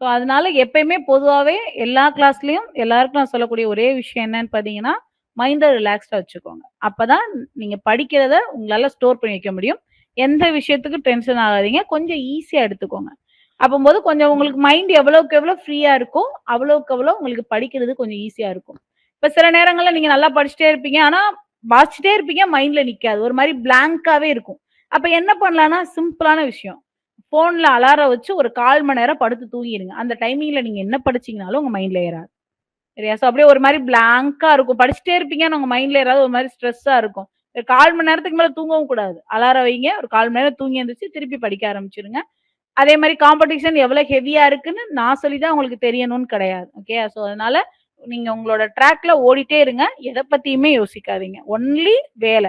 ஸோ, அதனால எப்பயுமே பொதுவாவே எல்லா கிளாஸ்லயும் எல்லாருக்கும் நான் சொல்லக்கூடிய ஒரே விஷயம் என்னன்னு பார்த்தீங்கன்னா, மைண்ட ரிலாக்ஸ்டா வச்சுக்கோங்க. அப்பதான் நீங்க படிக்கிறத உங்களால ஸ்டோர் பண்ணி வைக்க முடியும். எந்த விஷயத்துக்கும் டென்ஷன் ஆகாதீங்க. கொஞ்சம் ஈஸியா எடுத்துக்கோங்க. அப்பம்போது கொஞ்சம் உங்களுக்கு மைண்ட் எவ்வளவுக்கு எவ்வளோ ஃப்ரீயா இருக்கோ, அவ்வளவுக்கு அவ்வளோ உங்களுக்கு படிக்கிறது கொஞ்சம் ஈஸியா இருக்கும். இப்ப சில நேரங்கள்ல நீங்க நல்லா படிச்சுட்டே இருப்பீங்க. ஆனா, வாசிச்சுட்டே இருப்பீங்க. மைண்ட்ல நிக்காது. ஒரு மாரி பிளாங்க்காவே இருக்கும். அப்ப என்ன பண்ணலாம்னா, சிம்பிளான விஷயம். ஃபோன்ல அலாரம் வச்சு ஒரு 1/4 மணி நேரம் படுத்து தூங்கிருங்க. அந்த டைமிங்ல நீங்க என்ன படிச்சீங்கனாலும் உங்க மைண்ட்ல ஏறாது. சரியா? ஸோ அப்படியே ஒரு மாரி பிளாங்க்கா இருக்கும். படிச்சுட்டே இருப்பீங்க. ஆனா உங்க மைண்ட்ல ஏறாது. ஒரு மாரி ஸ்ட்ரெஸ்ஸா இருக்கும். ஒரு 1/4 மணி நேரத்துக்கு மேல தூங்கவும் கூடாது. அலாரம் வைங்க. ஒரு 1/4 மணி நேரம் தூங்கி எந்திரிச்சு திருப்பி படிக்க ஆரம்பிச்சுருங்க. அதே மாரி காம்படிஷன் எவ்வளோ ஹெவியா இருக்குன்னு நான் சொல்லி தான் உங்களுக்கு தெரியணும்னு கிடையாது. ஓகேயா? ஸோ அதனால நீங்க உங்களோட ட்ராக்ல ஓடிட்டே இருங்க. எத பத்தியுமே யோசிக்காதீங்க. ஒன்லி வேல.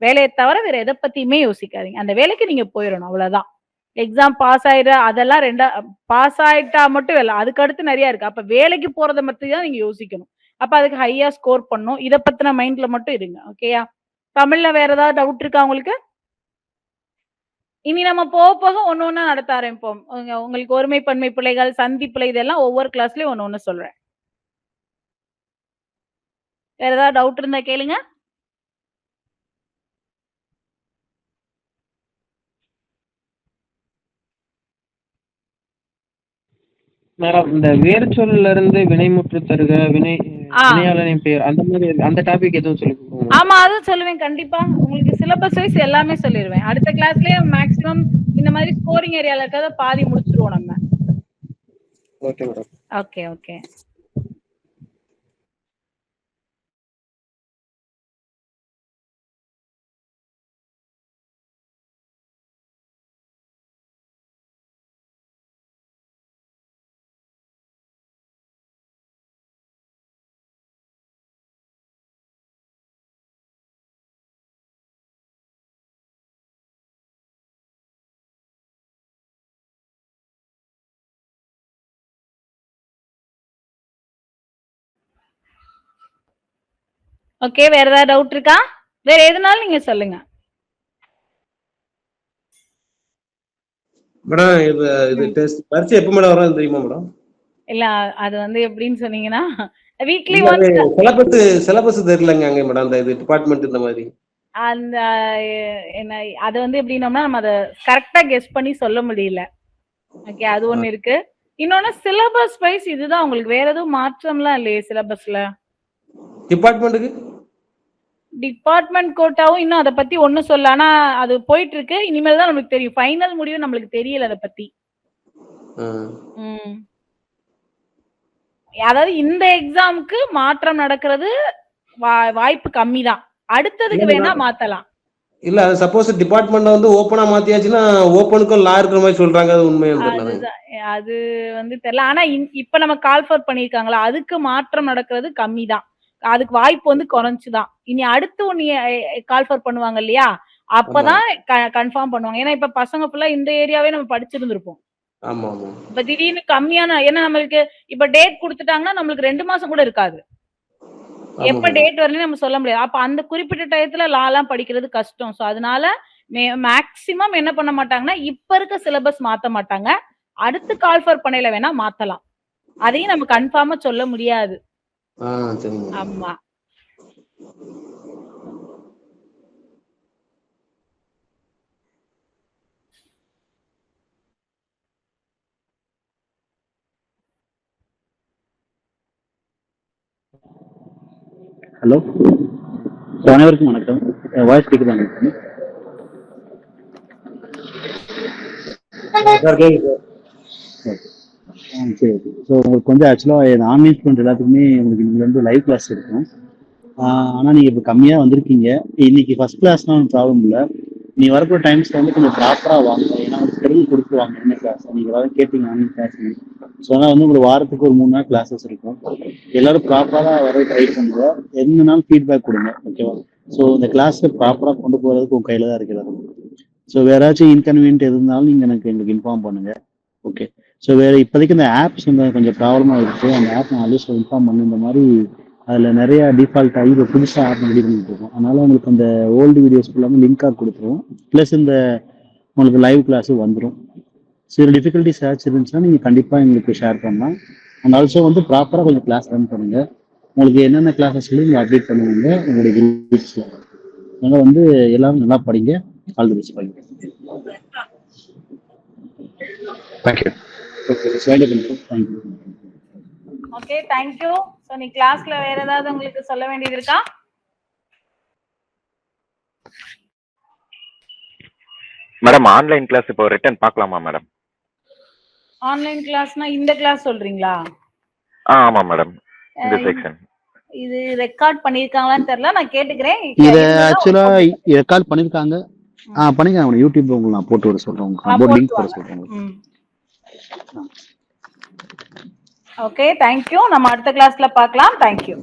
வேலைய தவிர வேற எத பத்தியுமே யோசிக்காதீங்க. அந்த வேலைக்கு நீங்க போயிறணும். அவ்வளதான். எக்ஸாம் பாஸ் ஆயிடு அதெல்லாம் பாஸ் ஆயிட்டா மட்டும் இல்ல. அதுக்கு அடுத்து நெறைய இருக்கு. அப்ப வேலைக்கு போறத பத்தி தான் நீங்க யோசிக்கணும். அப்ப அதுக்கு ஹையா ஸ்கோர் பண்ணணும். இத பத்தின மைண்ட்ல மட்டும் இருங்க. ஓகேயா? தமிழ்ல வேற ஏதாவது டவுட் இருக்கா உங்களுக்கு? இனி நம்ம போக போக ஒண்ணு ஒண்ணா நடத்த ஆரம்பிப்போம். உங்களுக்கு ஒருமை, பன்மை பிழைகள், சந்தி பிழை இதெல்லாம் ஒவ்வொரு கிளாஸ்லயும் ஒண்ணு ஒண்ணு சொல்றேன். வேற ஏதாவது டவுட் இருந்தா கேளுங்க.
மேடம் இந்த வேர்ச்சொல்ல இருந்து வினைமுற்று தருக
ஆ.
வினையாளனின் பெயர் அந்த மாதிரி அந்த டாபிக் எதுவும் சொல்லி கொடுங்க.
ஆமா. அதுவும் சொல்லுவேன் கண்டிப்பா. உங்களுக்கு சிலபஸ் வைஸ் எல்லாமே சொல்லிருவேன். அடுத்த கிளாஸ்லயே மேக்ஸிமம் இந்த மாதிரி ஸ்கோரிங் ஏரியால இருக்கிறத பாதி முடிச்சுருவோம் நம்ம.
Okay madam.
Okay, okay. Okay. வேற ஏதாவது டவுட் இருக்கா? வேற எதுனாலும் நீங்க சொல்லுங்க.
மேடம் இது டெஸ்ட் பரீட்சை எப்ப மேடம் வரும் தெரியுமா மேடம்?
இல்ல அது வந்து எப்படின்னு சொன்னீங்கன்னா, வீக்லி
இல்ல அது
ஒன்ஸ்
சிலபஸ் தெரியலங்க அங்க மேடம். அந்த இது டிபார்ட்மெண்ட் இந்த மாதிரி.
அந்த என்ன அது வந்து எப்படின்னோம்னா, நம்ம அத கரெக்ட்டா கெஸ் பண்ணி சொல்ல முடியல. ஓகே. அது ஒண்ணு இருக்கு. இன்னொன்னு சிலபஸ் வைஸ் இதுதான் உங்களுக்கு. வேற எதுவும் மாற்றம்லாம் இல்லையே சிலபஸ்ல?
டிபார்ட்மெண்ட்டுக்கு?
டிபார்ட்மெண்ட் கோட்டாவும் இன்னும் அத பத்தி ஒண்ணும் சொல்லல. ஆனா அது போயிட்டு இருக்கு. இனிமேல் தான் நமக்கு தெரியும். ஃபைனல் முடிவு நம்மளுக்கு தெரியல அத பத்தி. ம். அதாவது இந்த எக்ஸாம்க்கு மாற்றம் நடக்கிறது வாய்ப்பு கம்மி தான். அடுத்ததுக்கு
இல்ல
வேணா
மேடம்.
மாத்தலாம்.
இல்ல அது சப்போஸ் டிபார்ட்மெண்ட் வந்து ஓப்பனா மாத்தியாச்சுன்னா ஓப்பனுக்கும் லா இருக்கிற மாதிரி சொல்றாங்க, அது உண்மையான்னு தெரியல.
அதுதான். அது வந்து தெரியல. ஆனா இப்ப நம்ம கால் ஃபார் பண்ணியிருக்காங்களா, அதுக்கு மாற்றம் நடக்கிறது கம்மி தான். அதுக்கு வாய்ப்பு வந்து குறைஞ்சு தான். இனி அடுத்து ஒண்ணு கால் ஃபார் பண்ணுவாங்க இல்லையா?
ஆமா
அப்பதான் கன்ஃபார்ம் பண்ணுவாங்க. ஏன்னா இப்ப பசங்க ஃபுல்லா இந்த ஏரியாவே நம்ம படிச்சிருந்திருப்போம்.
ஆமா ஆமா
இப்ப திடீர்னு கம்மியான ஏன்னா நம்மளுக்கு இப்ப டேட் குடுத்துட்டாங்கன்னா, நம்மளுக்கு 2 மாசம் கூட இருக்காது.
ஆமா
எப்ப
மேடம்.
டேட் வரலன்னு நம்ம சொல்ல முடியாது. அப்ப அந்த குறிப்பிட்ட டயத்துல லாலாம் படிக்கிறது கஷ்டம். சோ அதனால மேக்ஸிமம் என்ன பண்ண மாட்டாங்கன்னா, இப்ப இருக்க சிலபஸ் மாத்த மாட்டாங்க. அடுத்து கால் ஃபார் பண்ணையில வேணா மாத்தலாம். அதையும் நம்ம கன்ஃபார்மா சொல்ல முடியாது.
ஆ சரிங்க மேடம்.
ஆமா.
ஹலோ, அனைவருக்கும் வணக்கம். வாய்ஸ் கேக்குதா உங்களுக்கு?
சார் கேக்குது சார்.
சரி ஓகே. ஸோ உங்களுக்கு வந்து ஆக்சுவலாக ஆன்லைன் ஸ்டூடெண்ட் எல்லாத்துக்குமே உங்களுக்கு இங்கே வந்து லைவ் கிளாஸ் இருக்கும். ஆனால் நீங்கள் இப்போ கம்மியாக வந்திருக்கீங்க. இன்னைக்கு ஃபர்ஸ்ட் கிளாஸ்னால் ஒன்றும் ப்ராப்ளம் இல்லை. நீ வரக்கூடிய டைம்ஸில் வந்து கொஞ்சம் ப்ராப்பராக வாங்க. ஏன்னா வந்து ஸ்கெடியூல் கொடுத்துருவாங்க என்ன கிளாஸ் நீங்கள் எல்லாரும் கேட்டீங்க ஆன்லைன் கிளாஸ். ஸோ அதனால் வந்து உங்களுக்கு வாரத்துக்கு ஒரு 3 நாள் கிளாஸஸ் இருக்கும். எல்லாரும் ப்ராப்பராக வர ட்ரை பண்ணுங்க. எந்த நாள் ஃபீட்பேக் கொடுங்க, ஓகேவா? ஸோ இந்த கிளாஸை ப்ராப்பராக கொண்டு போகிறதுக்கு உங்கள் கையில் தான் இருக்கிறது. ஸோ வேற ஏதாச்சும் இன்கன்வீனியன்ட் இருந்தாலும் நீங்கள் எங்களுக்கு இன்ஃபார்ம் பண்ணுங்க, ஓகே? ஸோ வேற இப்போதைக்கு இந்த ஆப்ஸ் வந்து கொஞ்சம் ப்ராப்ளமாக இருக்குது. அந்த ஆப் நான் ஆல்ரெடி இன்ஃபார்ம் பண்ண இந்த மாதிரி அதில் நிறைய டிஃபால்ட் ஆகி இப்போ புதுசாக ஆப் ரெடி பண்ணிட்டு இருக்கோம். அதனால உங்களுக்கு அந்த ஓல்டு வீடியோஸ் ஃபுல்லாமே லிங்காக கொடுத்துருவோம். ப்ளஸ் இந்த உங்களுக்கு லைவ் கிளாஸும் வந்துடும். சில டிஃபிகல்ட்டிஸ் ஏதாச்சும் இருந்துச்சுன்னா நீங்கள் கண்டிப்பாக எங்களுக்கு ஷேர் பண்ணலாம். அண்ட் ஆல்சோ வந்து ப்ராப்பராக கொஞ்சம் கிளாஸ் ரன் பண்ணுங்கள். உங்களுக்கு என்னென்ன கிளாஸஸ் சொல்லி நீங்கள் அப்டேட் பண்ணுவீங்க உங்களுடைய குரூப்ஸில். அதனால் வந்து எல்லாரும் நல்லா படிங்க. All the best. படிங்க.
தேங்க்யூ.
ஓகே, ஸ்லைடு பண்ணுறோம். Thank you.
Okay, thank you. So நீ கிளாஸ்ல வேற ஏதாவது உங்களுக்கு சொல்ல வேண்டியது இருக்கா?
மேடம் ஆன்லைன் கிளாஸ் இப்போ ரிட்டர்ன் பார்க்கலாமா மேடம்?
ஆன்லைன் கிளாஸ்னா இந்த கிளாஸ் சொல்றீங்களா?
ஆமா மேடம், இந்த செக்ஷன்.
இது ரெக்கார்ட் பண்ணிருக்காங்களான்னு தெரியல, நான் கேட்டுக்கிறேன்.
இதை ஆக்சுவலாக ரெக்கார்ட் பண்ணியிருக்காங்க. பண்ணிக்கலாம். யூடியூப் உங்களுக்கு நான் போட்டு விட சொல்கிறேன். உங்களுக்கு லிங்க் போட சொல்கிறேன்.
Okay, thank you. நம்ம அடுத்த கிளாஸ்ல பார்க்கலாம். தேங்க்யூ.